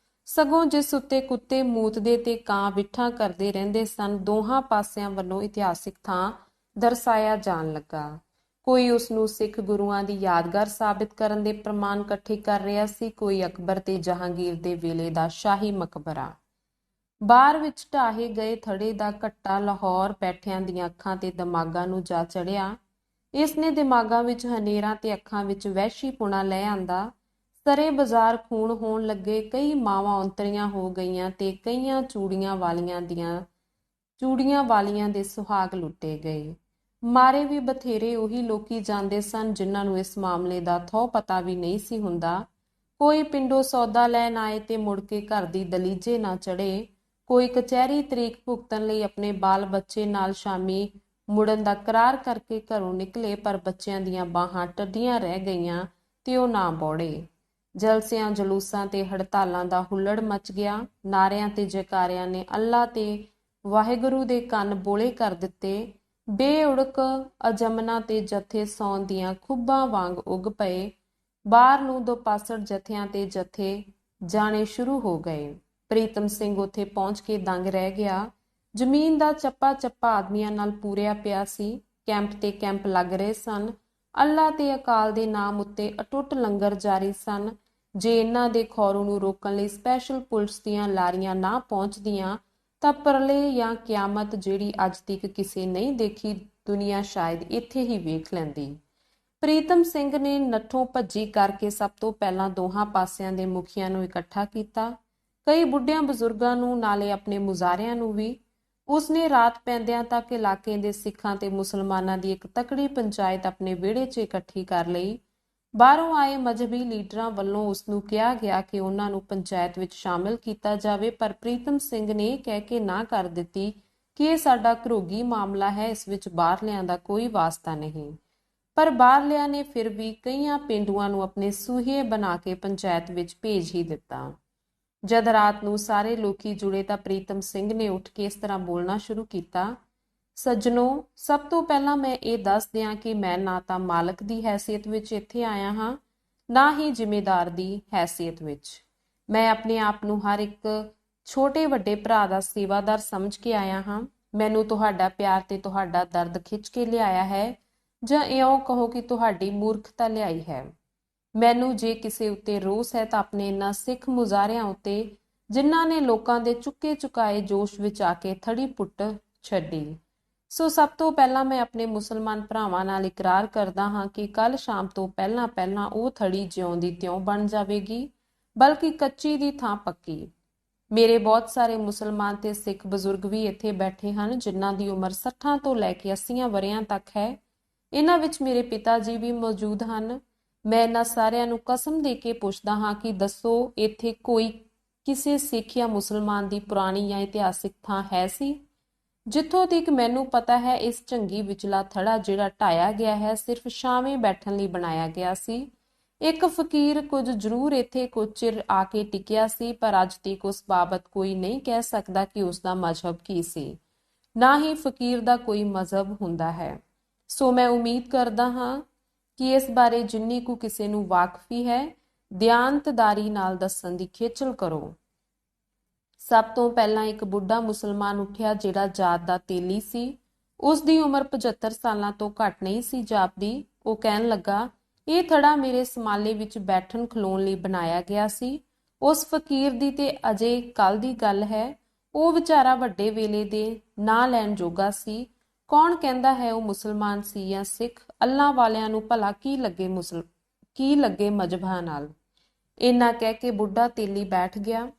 ਸਗੋਂ ਜਿਸ ਉੱਤੇ ਕੁੱਤੇ ਮੂਤਦੇ ਤੇ ਕਾਂ ਬਿੱਠਾਂ ਕਰਦੇ ਰਹਿੰਦੇ ਸਨ, ਦੋਹਾਂ ਪਾਸਿਆਂ ਵੱਲੋਂ ਇਤਿਹਾਸਿਕ ਥਾਂ ਦਰਸਾਇਆ ਜਾਣ ਲੱਗਾ। ਕੋਈ ਉਸ ਨੂੰ ਸਿੱਖ ਗੁਰੂਆਂ ਦੀ ਯਾਦਗਾਰ ਸਾਬਿਤ ਕਰਨ ਦੇ ਪ੍ਰਮਾਣ ਇਕੱਠੇ ਕਰ ਰਿਹਾ ਸੀ, ਕੋਈ ਅਕਬਰ ਤੇ ਜਹਾਂਗੀਰ ਦੇ ਵੇਲੇ ਦਾ ਸ਼ਾਹੀ ਮਕਬਰਾ। ਬਾਰ ਵਿੱਚ ਢਾਹੇ ਗਏ ਥੜੇ ਦਾ ਘੱਟਾ ਲਾਹੌਰ ਬੈਠਿਆਂ ਦੀਆਂ ਅੱਖਾਂ ਤੇ ਦਿਮਾਗਾਂ ਨੂੰ ਜਾ ਚੜਿਆ। ਇਸ ਨੇ ਦਿਮਾਗਾਂ ਵਿੱਚ ਹਨੇਰਾਂ ਤੇ ਅੱਖਾਂ ਵਿੱਚ ਵਹਿਸ਼ੀਪੁਣਾ ਲੈ ਆਂਦਾ। ਸਰੇ ਬਾਜ਼ਾਰ ਖੂਨ ਹੋਣ ਲੱਗੇ, ਕਈ ਮਾਵਾਂ ਔਂਤਰੀਆਂ ਹੋ ਗਈਆਂ ਤੇ ਕਈਆਂ ਚੂੜੀਆਂ ਵਾਲੀਆਂ ਦੇ ਸੁਹਾਗ ਲੁੱਟੇ ਗਏ। ਮਾਰੇ ਵੀ ਬਥੇਰੇ ਉਹੀ ਲੋਕੀ ਜਾਂਦੇ ਸਨ ਜਿਨ੍ਹਾਂ ਨੂੰ ਇਸ ਮਾਮਲੇ ਦਾ ਥਹੁ ਪਤਾ ਵੀ ਨਹੀਂ ਸੀ ਹੁੰਦਾ। ਕੋਈ ਪਿੰਡੋਂ ਸੌਦਾ ਲੈਣ ਆਏ ਤੇ ਮੁੜ ਕੇ ਘਰ ਦੀ ਦਲੀਜੇ ਨਾ ਚੜੇ, ਕੋਈ ਕਚਹਿਰੀ ਤਰੀਕ ਭੁਗਤਣ ਲਈ ਆਪਣੇ ਬਾਲ ਬੱਚੇ ਨਾਲ ਸ਼ਾਮੀ ਮੁੜਨ ਦਾ ਕਰਾਰ ਕਰਕੇ ਘਰੋਂ ਨਿਕਲੇ, ਪਰ ਬੱਚਿਆਂ ਦੀਆਂ ਬਾਹਾਂ ਟੱਡੀਆਂ ਰਹਿ ਗਈਆਂ ਤੇ ਉਹ ਨਾ ਬੌੜੇ। ਜਲਸਿਆਂ ਜਲੂਸਾਂ ਤੇ ਹੜਤਾਲਾਂ ਦਾ ਹੁੱਲੜ ਮਚ ਗਿਆ। ਨਾਰਿਆਂ ਤੇ ਜੈਕਾਰਿਆਂ ਨੇ ਅੱਲਾ ਤੇ ਵਾਹਿਗੁਰੂ ਦੇ ਕੰਨ ਬੋਲੇ ਕਰ ਦਿੱਤੇ। ਬੇਉੜਕ ਅਜਮਨਾ ਤੇ ਜਥੇ ਸੌਣ ਦੀਆਂ ਖੁੱਬਾਂ ਵਾਂਗ ਉੱਗ ਪਏ। ਬਾਹਰ ਨੂੰ ਦੋ ਪਾਸੜ ਜਥਿਆਂ ਤੇ ਜਥੇ ਜਾਣੇ ਸ਼ੁਰੂ ਹੋ ਗਏ। ਪ੍ਰੀਤਮ ਸਿੰਘ ਉੱਥੇ ਪਹੁੰਚ ਕੇ ਦੰਗ ਰਹਿ ਗਿਆ। ਜ਼ਮੀਨ ਦਾ ਚੱਪਾ ਚੱਪਾ ਆਦਮੀਆਂ ਨਾਲ ਪੂਰਿਆ ਪਿਆ ਸੀ। ਕੈਂਪ ਤੇ ਕੈਂਪ ਲੱਗ ਰਹੇ ਸਨ। ਅੱਲਾ ਤੇ ਅਕਾਲ ਦੇ ਨਾਮ ਉੱਤੇ ਅਟੁੱਟ ਲੰਗਰ ਜਾਰੀ ਸਨ। ਜੇ ਇਹਨਾਂ ਦੇ ਖੌਰੂ ਨੂੰ ਰੋਕਣ ਲਈ ਸਪੈਸ਼ਲ ਪੁਲਿਸ ਦੀਆਂ ਲਾਰੀਆਂ ਨਾ ਪਹੁੰਚਦੀਆਂ ਤਾਂ ਪਰਲੇ ਜਾਂ ਕਿਆਮਤ, ਜਿਹੜੀ ਅੱਜ ਤੱਕ ਕਿਸੇ ਨਹੀਂ ਦੇਖੀ ਦੁਨੀਆ, ਸ਼ਾਇਦ ਇੱਥੇ ਹੀ ਵੇਖ ਲੈਂਦੀ। ਪ੍ਰੀਤਮ ਸਿੰਘ ਨੇ ਨੱਠੋਂ ਭੱਜੀ ਕਰਕੇ ਸਭ ਤੋਂ ਪਹਿਲਾਂ ਦੋਹਾਂ ਪਾਸਿਆਂ ਦੇ ਮੁਖੀਆਂ ਨੂੰ ਇਕੱਠਾ ਕੀਤਾ, ਕਈ ਬੁੱਢਿਆਂ ਬਜ਼ੁਰਗਾਂ ਨੂੰ, ਨਾਲੇ ਆਪਣੇ ਮੁਜ਼ਾਰਿਆਂ ਨੂੰ ਵੀ। ਉਸਨੇ ਰਾਤ ਪੈਂਦਿਆਂ ਤੱਕ ਇਲਾਕੇ ਦੇ ਸਿੱਖਾਂ ਤੇ ਮੁਸਲਮਾਨਾਂ ਦੀ ਇੱਕ ਤਕੜੀ ਪੰਚਾਇਤ ਆਪਣੇ ਵਿਹੜੇ 'ਚ ਇਕੱਠੀ ਕਰ ਲਈ। ਬਾਹਰੋਂ ਆਏ ਮਜ਼ਹਬੀ ਲੀਡਰਾਂ ਵੱਲੋਂ ਉਸਨੂੰ ਕਿਹਾ ਗਿਆ ਕਿ ਉਹਨਾਂ ਨੂੰ ਪੰਚਾਇਤ ਵਿੱਚ ਸ਼ਾਮਿਲ ਕੀਤਾ ਜਾਵੇ, ਪਰ ਪ੍ਰੀਤਮ ਸਿੰਘ ਨੇ ਕਹਿ ਕੇ ਨਾ ਕਰ ਦਿੱਤੀ ਕਿ ਇਹ ਸਾਡਾ ਘਰੋਗੀ ਮਾਮਲਾ ਹੈ, ਇਸ ਵਿੱਚ ਬਾਹਰਲਿਆਂ ਦਾ ਕੋਈ ਵਾਸਤਾ ਨਹੀਂ। ਪਰ ਬਾਹਰਲਿਆਂ ਨੇ ਫਿਰ ਵੀ ਕਈਆਂ ਪੇਂਡੂਆਂ ਨੂੰ ਆਪਣੇ ਸੂਹੀਏ ਬਣਾ ਕੇ ਪੰਚਾਇਤ ਵਿੱਚ ਭੇਜ ਹੀ ਦਿੱਤਾ। ਜਦ ਰਾਤ ਨੂੰ ਸਾਰੇ ਲੋਕੀ ਜੁੜੇ ਤਾਂ ਪ੍ਰੀਤਮ ਸਿੰਘ ਨੇ ਉੱਠ ਕੇ ਇਸ ਤਰ੍ਹਾਂ ਬੋਲਣਾ ਸ਼ੁਰੂ ਕੀਤਾ, ਸੱਜਣੋ, ਸਭ ਤੋਂ ਪਹਿਲਾਂ ਮੈਂ ਇਹ ਦੱਸ ਦਿਆਂ ਕਿ ਮੈਂ ਨਾ ਤਾਂ ਮਾਲਕ ਦੀ ਹੈਸੀਅਤ ਵਿੱਚ ਇੱਥੇ ਆਇਆ ਹਾਂ, ਨਾ ਹੀ ਜ਼ਿੰਮੇਦਾਰ ਦੀ ਹੈਸੀਅਤ ਵਿੱਚ। ਮੈਂ ਆਪਣੇ ਆਪ ਨੂੰ ਹਰ ਇੱਕ ਛੋਟੇ ਵੱਡੇ ਭਰਾ ਦਾ ਸੇਵਾਦਾਰ ਸਮਝ ਕੇ ਆਇਆ ਹਾਂ। ਮੈਨੂੰ ਤੁਹਾਡਾ ਪਿਆਰ ਤੇ ਤੁਹਾਡਾ ਦਰਦ ਖਿੱਚ ਕੇ ਲਿਆਇਆ ਹੈ, ਜਾਂ ਇਉਂ ਕਹੋ ਕਿ ਤੁਹਾਡੀ ਮੂਰਖਤਾ ਲਿਆਈ ਹੈ। ਮੈਨੂੰ ਜੇ ਕਿਸੇ ਉੱਤੇ ਰੋਸ ਹੈ ਤਾਂ ਆਪਣੇ ਇਹਨਾਂ ਸਿੱਖ ਮੁਜ਼ਾਰਿਆਂ ਉੱਤੇ, ਜਿਨ੍ਹਾਂ ਨੇ ਲੋਕਾਂ ਦੇ ਚੁੱਕੇ ਚੁਕਾਏ ਜੋਸ਼ ਵਿੱਚ ਆ ਕੇ ਥੜੀ ਪੁੱਟ ਛੱਡੀ। ਸੋ ਸਭ ਤੋਂ ਪਹਿਲਾਂ ਮੈਂ ਆਪਣੇ ਮੁਸਲਮਾਨ ਭਰਾਵਾਂ ਨਾਲ ਇਕਰਾਰ ਕਰਦਾ ਹਾਂ ਕਿ ਕੱਲ ਸ਼ਾਮ ਤੋਂ ਪਹਿਲਾਂ ਪਹਿਲਾਂ ਉਹ ਥੜੀ ਜਿਉਂ ਦੀ ਤਿਉਂ ਬਣ ਜਾਵੇਗੀ, ਬਲਕਿ ਕੱਚੀ ਦੀ ਥਾਂ ਪੱਕੀ। ਮੇਰੇ ਬਹੁਤ ਸਾਰੇ ਮੁਸਲਮਾਨ ਤੇ ਸਿੱਖ ਬਜ਼ੁਰਗ ਵੀ ਇੱਥੇ ਬੈਠੇ ਹਨ, ਜਿਨ੍ਹਾਂ ਦੀ ਉਮਰ 60 ਤੋਂ ਲੈ ਕੇ 80 ਵਰ੍ਹਿਆਂ ਤੱਕ ਹੈ। ਇਹਨਾਂ ਵਿੱਚ ਮੇਰੇ ਪਿਤਾ ਜੀ ਵੀ ਮੌਜੂਦ ਹਨ। ਮੈਂ ਇਹਨਾਂ ਸਾਰਿਆਂ ਨੂੰ ਕਸਮ ਦੇ ਕੇ ਪੁੱਛਦਾ ਹਾਂ ਕਿ ਦੱਸੋ, ਇੱਥੇ ਕੋਈ ਕਿਸੇ ਸਿੱਖ ਜਾਂ ਮੁਸਲਮਾਨ ਦੀ ਪੁਰਾਣੀ ਜਾਂ ਇਤਿਹਾਸਿਕ ਥਾਂ ਹੈ ਸੀ? ਜਿੱਥੋਂ ਤੱਕ ਮੈਨੂੰ ਪਤਾ ਹੈ, ਇਸ ਝੰਗੀ ਵਿਚਲਾ ਥੜਾ ਜਿਹੜਾ ਢਾਇਆ ਗਿਆ ਹੈ, ਸਿਰਫ ਛਾਵੇਂ ਬੈਠਣ ਲਈ ਬਣਾਇਆ ਗਿਆ ਸੀ। ਇੱਕ ਫਕੀਰ ਕੁਝ ਜ਼ਰੂਰ ਇੱਥੇ ਕੁਝ ਚਿਰ ਆ ਕੇ ਟਿਕਿਆ ਸੀ, ਪਰ ਅੱਜ ਤੱਕ ਉਸ ਬਾਬਤ ਕੋਈ ਨਹੀਂ ਕਹਿ ਸਕਦਾ ਕਿ ਉਸ ਦਾ ਮਜ਼ਹਬ ਕੀ ਸੀ। ਨਾ ਹੀ ਫਕੀਰ ਦਾ ਕੋਈ ਮਜ਼ਹਬ ਹੁੰਦਾ ਹੈ। ਸੋ ਮੈਂ ਉਮੀਦ ਕਰਦਾ ਹਾਂ ਕਿ ਇਸ ਬਾਰੇ ਜਿੰਨੀ ਕੁ ਕਿਸੇ ਨੂੰ ਵਾਕਫੀ ਹੈ, ਦਿਆਨਤਦਾਰੀ ਨਾਲ ਦੱਸਣ ਦੀ ਖੇਚਲ ਕਰੋ। ਸਭ ਤੋਂ ਪਹਿਲਾਂ ਇੱਕ ਬੁੱਢਾ ਮੁਸਲਮਾਨ ਉੱਠਿਆ, ਜਿਹੜਾ ਜਾਤ ਦਾ ਤੇਲੀ ਸੀ। ਉਸ ਦੀ ਉਮਰ 75 ਸਾਲਾਂ ਤੋਂ ਘੱਟ ਨਹੀਂ ਸੀ ਜਾਪਦੀ। ਉਹ ਕਹਿਣ ਲੱਗਾ, ਇਹ ਥੜਾ ਮੇਰੇ ਸਮਾਲੇ ਵਿੱਚ ਬੈਠਣ ਖਲੋਣ ਲਈ ਬਣਾਇਆ ਗਿਆ ਸੀ। ਉਸ ਫਕੀਰ ਦੀ ਤੇ ਅਜੇ ਕੱਲ ਦੀ ਗੱਲ ਹੈ। ਉਹ ਵਿਚਾਰਾ ਵੱਡੇ ਵੇਲੇ ਦੇ ਨਾਂ ਲੈਣ ਜੋਗਾ ਸੀ। ਕੌਣ ਕਹਿੰਦਾ ਹੈ ਉਹ ਮੁਸਲਮਾਨ ਸੀ ਜਾਂ ਸਿੱਖ? ਅੱਲਾ ਵਾਲਿਆਂ ਨੂੰ ਭਲਾ ਕੀ ਲੱਗੇ ਮਜ਼ਹਬਾਂ ਨਾਲ। ਇੰਨਾ ਕਹਿ ਕੇ ਬੁੱਢਾ ਤੇਲੀ ਬੈਠ ਗਿਆ।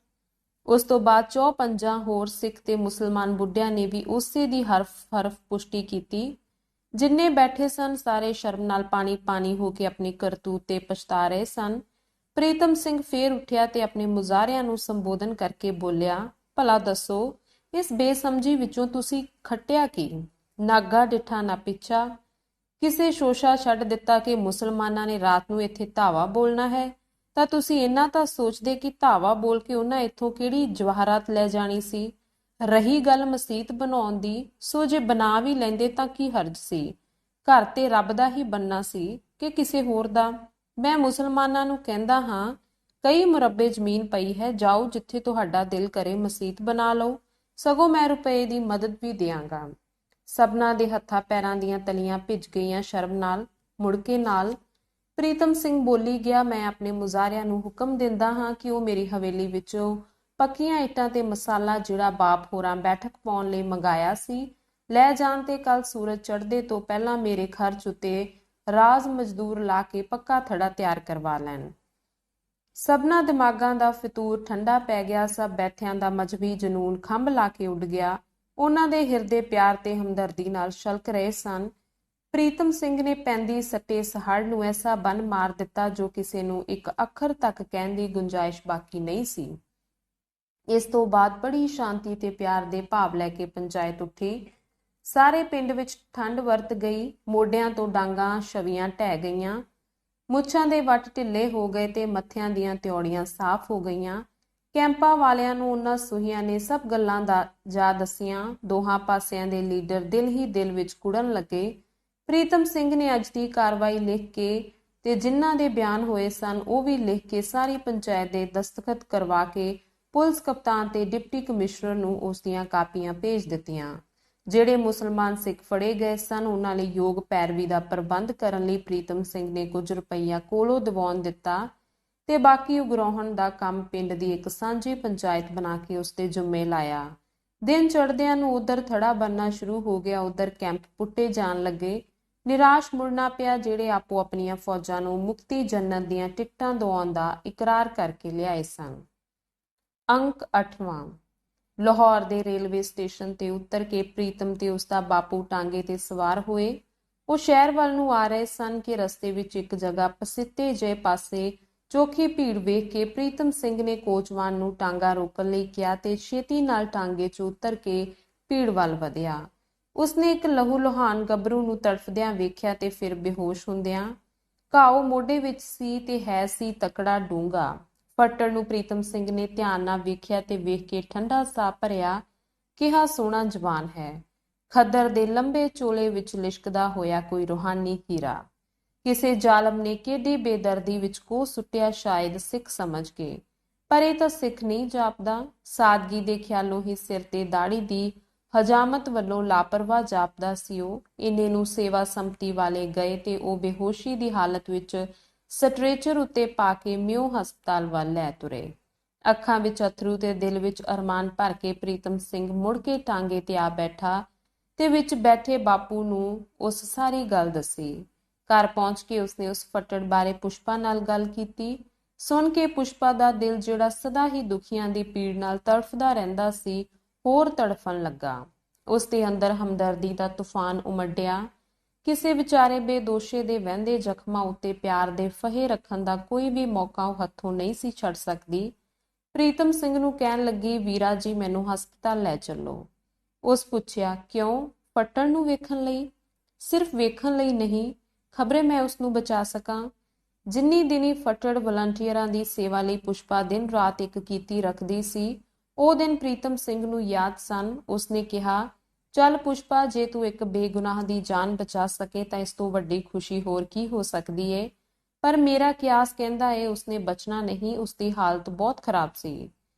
ਉਸ ਤੋਂ ਬਾਅਦ 54 ਹੋਰ ਸਿੱਖ ਤੇ ਮੁਸਲਮਾਨ ਬੁੱਢਿਆਂ ਨੇ ਵੀ ਉਸੇ ਦੀ ਹਰਫ ਪੁਸ਼ਟੀ ਕੀਤੀ। ਜਿੰਨੇ ਬੈਠੇ ਸਨ ਸਾਰੇ ਸ਼ਰਮ ਨਾਲ ਪਾਣੀ ਪਾਣੀ ਹੋ ਕੇ ਆਪਣੀ ਕਰਤੂਤ ਤੇ ਪਛਤਾ ਰਹੇ ਸਨ। ਪ੍ਰੀਤਮ ਸਿੰਘ ਫੇਰ ਉੱਠਿਆ ਤੇ ਆਪਣੇ ਮੁਜ਼ਾਰਿਆਂ ਨੂੰ ਸੰਬੋਧਨ ਕਰਕੇ ਬੋਲਿਆ, ਭਲਾ ਦੱਸੋ, ਇਸ ਬੇਸਮਝੀ ਵਿੱਚੋਂ ਤੁਸੀਂ ਖੱਟਿਆ ਕੀ? ਨਾਗਾ ਡਿੱਠਾ ਨਾ ਪਿੱਛਾ। ਕਿਸੇ ਸ਼ੋਸ਼ਾ ਛੱਡ ਦਿੱਤਾ ਕਿ ਮੁਸਲਮਾਨਾਂ ਨੇ ਰਾਤ ਨੂੰ ਇੱਥੇ ਧਾਵਾ ਬੋਲਣਾ ਹੈ, ਤਾਂ ਤੁਸੀਂ ਇਹਨਾਂ ਤਾਂ ਸੋਚਦੇ ਕਿ ਧਾਵਾ ਬੋਲ ਕੇ ਉਹਨਾਂ ਇੱਥੋਂ ਕਿਹੜੀ ਜਵਾਹਰਾਤ ਲੈ ਜਾਣੀ ਸੀ। ਰਹੀ ਗੱਲ ਮਸੀਤ ਬਣਾਉਣ ਦੀ, ਸੋ ਜੇ ਬਣਾ ਵੀ ਲੈਂਦੇ ਤਾਂ ਕੀ ਹਰਜ ਸੀ। ਘਰ ਤੇ ਰੱਬ ਦਾ ਹੀ ਬੰਨਾ ਸੀ ਕਿ ਕਿਸੇ ਹੋਰ ਦਾ? ਮੈਂ ਮੁਸਲਮਾਨਾਂ ਨੂੰ ਕਹਿੰਦਾ ਹਾਂ, ਕਈ ਮੁਰੱਬੇ ਜ਼ਮੀਨ ਪਈ ਹੈ, ਜਾਓ ਜਿੱਥੇ ਤੁਹਾਡਾ ਦਿਲ ਕਰੇ ਮਸੀਤ ਬਣਾ ਲਓ, ਸਗੋਂ ਮੈਂ ਰੁਪਏ ਦੀ ਮਦਦ ਵੀ ਦਿਆਂਗਾ। ਸਭਨਾਂ ਦੇ ਹੱਥਾਂ ਪੈਰਾਂ ਦੀਆਂ ਤਲੀਆਂ ਭਿੱਜ ਗਈਆਂ ਸ਼ਰਮ ਨਾਲ। ਮੁੜਕੇ ਨਾਲ ਪ੍ਰੀਤਮ ਸਿੰਘ ਬੋਲੀ ਗਿਆ, ਮੈਂ ਆਪਣੇ ਮੁਜ਼ਾਰਿਆਂ ਨੂੰ ਹੁਕਮ ਦਿੰਦਾ ਹਾਂ ਕਿ ਉਹ ਮੇਰੀ ਹਵੇਲੀ ਵਿੱਚੋਂ ਪੱਕੀਆਂ ਇੱਟਾਂ ਤੇ ਮਸਾਲਾ ਜਿਹੜਾ ਬਾਪ ਹੋਰਾਂ ਬੈਠਕ ਪਾਉਣ ਲਈ ਮੰਗਾਇਆ ਸੀ, ਲੈ ਜਾਣ ਤੇ ਕੱਲ ਸੂਰਜ ਚੜ੍ਹਦੇ ਤੋਂ ਪਹਿਲਾਂ ਮੇਰੇ ਖਰਚ ਉੱਤੇ ਰਾਜ਼ ਮਜ਼ਦੂਰ ਲਾ ਕੇ ਪੱਕਾ ਥੜਾ ਤਿਆਰ ਕਰਵਾ ਲੈਣ। ਸਭਨਾਂ ਦਿਮਾਗਾਂ ਦਾ ਫਿਤੂਰ ਠੰਡਾ ਪੈ ਗਿਆ। ਸਭ ਬੈਠਿਆਂ ਦਾ ਮਜ਼ਹਬੀ ਜਨੂਨ ਖੰਭ ਲਾ ਕੇ ਉੱਡ ਗਿਆ। ਉਹਨਾਂ ਦੇ ਹਿਰਦੇ ਪਿਆਰ ਤੇ ਹਮਦਰਦੀ ਨਾਲ ਛਲਕ ਰਹੇ ਸਨ। ਪ੍ਰੀਤਮ ਸਿੰਘ ਨੇ ਪੈਂਦੀ ਸੱਟੇ ਸਹੜ ਨੂੰ ਐਸਾ ਬੰਨ ਮਾਰ ਦਿੱਤਾ ਜੋ ਕਿਸੇ ਨੂੰ ਇੱਕ ਅੱਖਰ ਤੱਕ ਕਹਿਣ ਦੀ ਗੁੰਜਾਇਸ਼ ਬਾਕੀ ਨਹੀਂ ਸੀ। ਇਸ ਤੋਂ ਬਾਅਦ ਬੜੀ ਸ਼ਾਂਤੀ ਤੇ ਪਿਆਰ ਦੇ ਭਾਵ ਲੈ ਕੇ ਪੰਚਾਇਤ ਉੱਠੀ। ਸਾਰੇ ਪਿੰਡ ਵਿੱਚ ਠੰਡ ਵਰਤ ਗਈ। ਮੋਢਿਆਂ ਤੋਂ ਡਾਂਗਾਂ ਛਵੀਆਂ ਢਹਿ ਗਈਆਂ, ਮੁੱਛਾਂ ਦੇ ਵੱਟ ਢਿੱਲੇ ਹੋ ਗਏ ਤੇ ਮੱਥਿਆਂ ਦੀਆਂ ਤਿਉੜੀਆਂ ਸਾਫ਼ ਹੋ ਗਈਆਂ। ਕੈਂਪਾਂ ਵਾਲਿਆਂ ਨੂੰ ਉਹਨਾਂ ਸੂਹੀਆਂ ਨੇ ਸਭ ਗੱਲਾਂ ਦਾ ਜਾ ਦੱਸੀਆਂ। ਦੋਹਾਂ ਪਾਸਿਆਂ ਦੇ ਲੀਡਰ ਦਿਲ ਹੀ ਦਿਲ ਵਿੱਚ ਕੁੜਨ ਲੱਗੇ। ਪ੍ਰੀਤਮ ਸਿੰਘ ਨੇ ਅੱਜ ਦੀ ਕਾਰਵਾਈ ਲਿਖ ਕੇ ਤੇ ਜਿਨ੍ਹਾਂ ਦੇ ਬਿਆਨ ਹੋਏ ਸਨ ਉਹ ਵੀ ਲਿਖ ਕੇ ਸਾਰੀ ਪੰਚਾਇਤ ਦੇ ਦਸਤਖਤ ਕਰਵਾ ਕੇ ਪੁਲਿਸ ਕਪਤਾਨ ਤੇ ਡਿਪਟੀ ਕਮਿਸ਼ਨਰ ਨੂੰ ਉਸ ਦੀਆਂ ਕਾਪੀਆਂ ਭੇਜ ਦਿੱਤੀਆਂ। ਜਿਹੜੇ ਮੁਸਲਮਾਨ ਸਿੱਖ ਫੜੇ ਗਏ ਸਨ ਉਹਨਾਂ ਲਈ ਯੋਗ ਪੈਰਵੀ ਦਾ ਪ੍ਰਬੰਧ ਕਰਨ ਲਈ ਪ੍ਰੀਤਮ ਸਿੰਘ ਨੇ ਕੁਝ ਰੁਪਈਆ ਕੋਲੋਂ ਦਿਵਾਉਣ ਦਿੱਤਾ ਤੇ ਬਾਕੀ ਉਗਰਾਹੁਣ ਦਾ ਕੰਮ ਪਿੰਡ ਦੀ ਇੱਕ ਸਾਂਝੀ ਪੰਚਾਇਤ ਬਣਾ ਕੇ ਉਸ ਦੇ ਜ਼ਿੰਮੇ ਲਾਇਆ। ਦਿਨ ਚੜ੍ਹਦਿਆਂ ਨੂੰ ਉਧਰ ਥੜਾ ਬਣਨਾ ਸ਼ੁਰੂ ਹੋ ਗਿਆ, ਉਧਰ ਕੈਂਪ ਪੁੱਟੇ ਜਾਣ ਲੱਗੇ। ਨਿਰਾਸ਼ ਮੁੜਨਾ ਪਿਆ। ਜਿਹੜੇ ਆਪੋ ਆਪਣੀਆਂ ਫੌਜਾਂ ਨੂੰ ਮੁਕਤੀ ਜੰਨਤ ਦੀਆਂ ਟਿਕਟਾਂ ਦਿਵਾਉਣ ਦਾ ਇਕਰਾਰ ਕਰਕੇ ਲਿਆਏ ਸਨ। ਅੰਕ 8ਵਾਂ। ਲਾਹੌਰ ਦੇ ਰੇਲਵੇ ਸਟੇਸ਼ਨ ਤੇ ਉਤਰ ਕੇ ਪ੍ਰੀਤਮ ਤੇ ਉਸਦਾ ਬਾਪੂ ਟਾਂਗੇ ਤੇ ਸਵਾਰ ਹੋਏ। ਉਹ ਸ਼ਹਿਰ ਵੱਲ ਨੂੰ ਆ ਰਹੇ ਸਨ ਕਿ ਰਸਤੇ ਵਿੱਚ ਇੱਕ ਜਗ੍ਹਾ ਪਸੀਤੇ ਜਿਹੇ ਪਾਸੇ ਚੋਖੀ ਭੀੜ ਵੇਖ ਕੇ ਪ੍ਰੀਤਮ ਸਿੰਘ ਨੇ ਕੋਚਵਾਨ ਨੂੰ ਟਾਂਗਾ ਰੋਕਣ ਲਈ ਕਿਹਾ ਤੇ ਛੇਤੀ ਨਾਲ ਟਾਂਗੇ 'ਚ ਉਤਰ ਕੇ ਭੀੜ ਵੱਲ ਵਧਿਆ। ਉਸਨੇ ਇੱਕ ਲਹੂ ਲੁਹਾਨ ਗੱਭਰੂ ਨੂੰ ਤੜਫਦਿਆਂ ਵੇਖਿਆ ਤੇ ਫਿਰ ਬੇਹੋਸ਼ ਹੁੰਦਿਆਂ। ਘਾਉ ਮੋਢੇ ਵਿੱਚ ਸੀ ਤੇ ਹੈ ਸੀ ਤਕੜਾ ਡੂੰਘਾ। ਫੱਟੜ ਨੂੰ ਪ੍ਰੀਤਮ ਸਿੰਘ ਨੇ ਧਿਆਨ ਨਾਲ ਵੇਖਿਆ ਤੇ ਵੇਖ ਕੇ ਠੰਡਾ ਸਾਹ ਭਰਿਆ। ਕਿਹਾ ਸੋਹਣਾ ਜਵਾਨ ਹੈ। ਖੱਦਰ ਦੇ ਲੰਬੇ ਚੋਲੇ ਵਿੱਚ ਲਿਸ਼ਕਦਾ ਹੋਇਆ ਕੋਈ ਰੂਹਾਨੀ ਹੀਰਾ। ਕਿਸੇ ਜ਼ਾਲਮ ਨੇ ਕਿਹੜੀ ਬੇਦਰਦੀ ਵਿੱਚ ਕੋਹ ਸੁੱਟਿਆ, ਸ਼ਾਇਦ ਸਿੱਖ ਸਮਝ ਕੇ, ਪਰ ਇਹ ਤਾਂ ਸਿੱਖ ਨਹੀਂ ਜਾਪਦਾ। ਸਾਦਗੀ ਦੇ ਖਿਆਲੋਂ ਹੀ ਸਿਰ ਤੇ ਦਾੜੀ ਦੀ ਹਜਾਮਤ ਵੱਲੋਂ ਲਾਪਰਵਾਹ ਜਾਪਦਾ ਸੀ। ਉਹ ਇੰਨੇ ਨੂੰ ਸੇਵਾ ਸੰਮਤੀ ਵਾਲੇ ਗਏ ਤੇ ਉਹ ਬੇਹੋਸ਼ੀ ਦੀ ਹਾਲਤ ਵਿੱਚ ਸਟਰੇਚਰ ਉੱਤੇ ਪਾ ਕੇ ਮਿਉ ਹਸਪਤਾਲ ਵੱਲ ਲੈ ਤੁਰੇ। ਅੱਖਾਂ ਵਿੱਚ ਅਥਰੂ ਤੇ ਦਿਲ ਵਿੱਚ ਅਰਮਾਨ ਭਰ ਕੇ ਪ੍ਰੀਤਮ ਸਿੰਘ ਮੁੜ ਕੇ ਟਾਂਗੇ ਤੇ ਆ ਬੈਠਾ ਤੇ ਵਿੱਚ ਬੈਠੇ ਬਾਪੂ ਨੂੰ ਉਸ ਸਾਰੀ ਗੱਲ ਦੱਸੀ। ਘਰ ਪਹੁੰਚ ਕੇ ਉਸਨੇ ਉਸ ਫੱਟੜ ਬਾਰੇ ਪੁਸ਼ਪਾ ਨਾਲ ਗੱਲ ਕੀਤੀ। ਸੁਣ ਕੇ ਪੁਸ਼ਪਾ ਦਾ ਦਿਲ ਜਿਹੜਾ ਸਦਾ ਹੀ ਦੁਖੀਆਂ ਦੀ ਪੀੜ ਨਾਲ ਤੜਫਦਾ ਰਹਿੰਦਾ ਸੀ, ਹੋਰ ਤੜਫਣ ਲੱਗਾ। ਉਸ ਦੇ ਅੰਦਰ ਹਮਦਰਦੀ ਦਾ ਤੂਫਾਨ ਉਮੜਿਆ। ਕਿਸੇ ਵਿਚਾਰੇ ਬੇਦੋਸ਼ੇ ਦੇ ਵਹਿੰਦੇ ਜ਼ਖਮਾਂ ਉੱਤੇ ਪਿਆਰ ਦੇ ਫਹੇ ਰੱਖਣ ਦਾ ਕੋਈ ਵੀ ਮੌਕਾ ਉਹ ਹੱਥੋਂ ਨਹੀਂ ਸੀ ਛੱਡ ਸਕਦੀ। ਪ੍ਰੀਤਮ ਸਿੰਘ ਨੂੰ ਕਹਿਣ ਲੱਗੀ, ਵੀਰਾ ਜੀ ਮੈਨੂੰ ਹਸਪਤਾਲ ਲੈ ਚੱਲੋ। ਉਸ ਪੁੱਛਿਆ, ਕਿਉਂ? ਫੱਟੜ ਨੂੰ ਵੇਖਣ ਲਈ? ਸਿਰਫ ਵੇਖਣ ਲਈ ਨਹੀਂ, ਖਬਰੇ ਮੈਂ ਉਸ ਨੂੰ ਬਚਾ ਸਕਾਂ। ਜਿੰਨੀ ਦਿਨੀ ਫੱਟੜ ਵਲੰਟੀਅਰਾਂ ਦੀ ਸੇਵਾ ਲਈ ਪੁਸ਼ਪਾ ਦਿਨ ਰਾਤ ਇੱਕ ਕੀਤੀ ਰੱਖਦੀ ਸੀ, ਉਹ ਦਿਨ ਪ੍ਰੀਤਮ ਸਿੰਘ ਨੂੰ ਯਾਦ ਸਨ। ਉਸਨੇ ਕਿਹਾ, ਚੱਲ ਪੁਸ਼ਪਾ, ਜੇ ਤੂੰ ਇੱਕ ਬੇਗੁਨਾਹ ਦੀ ਜਾਨ ਬਚਾ ਸਕੇ ਤਾਂ ਇਸ ਤੋਂ ਵੱਡੀ ਖੁਸ਼ੀ ਹੋਰ ਕੀ ਹੋ ਸਕਦੀ ਏ। ਪਰ ਮੇਰਾ ਕਿਆਸ ਕਹਿੰਦਾ ਏ ਉਸਨੇ ਬਚਣਾ ਨਹੀਂ, ਉਸਦੀ ਹਾਲਤ ਬਹੁਤ ਖਰਾਬ ਸੀ।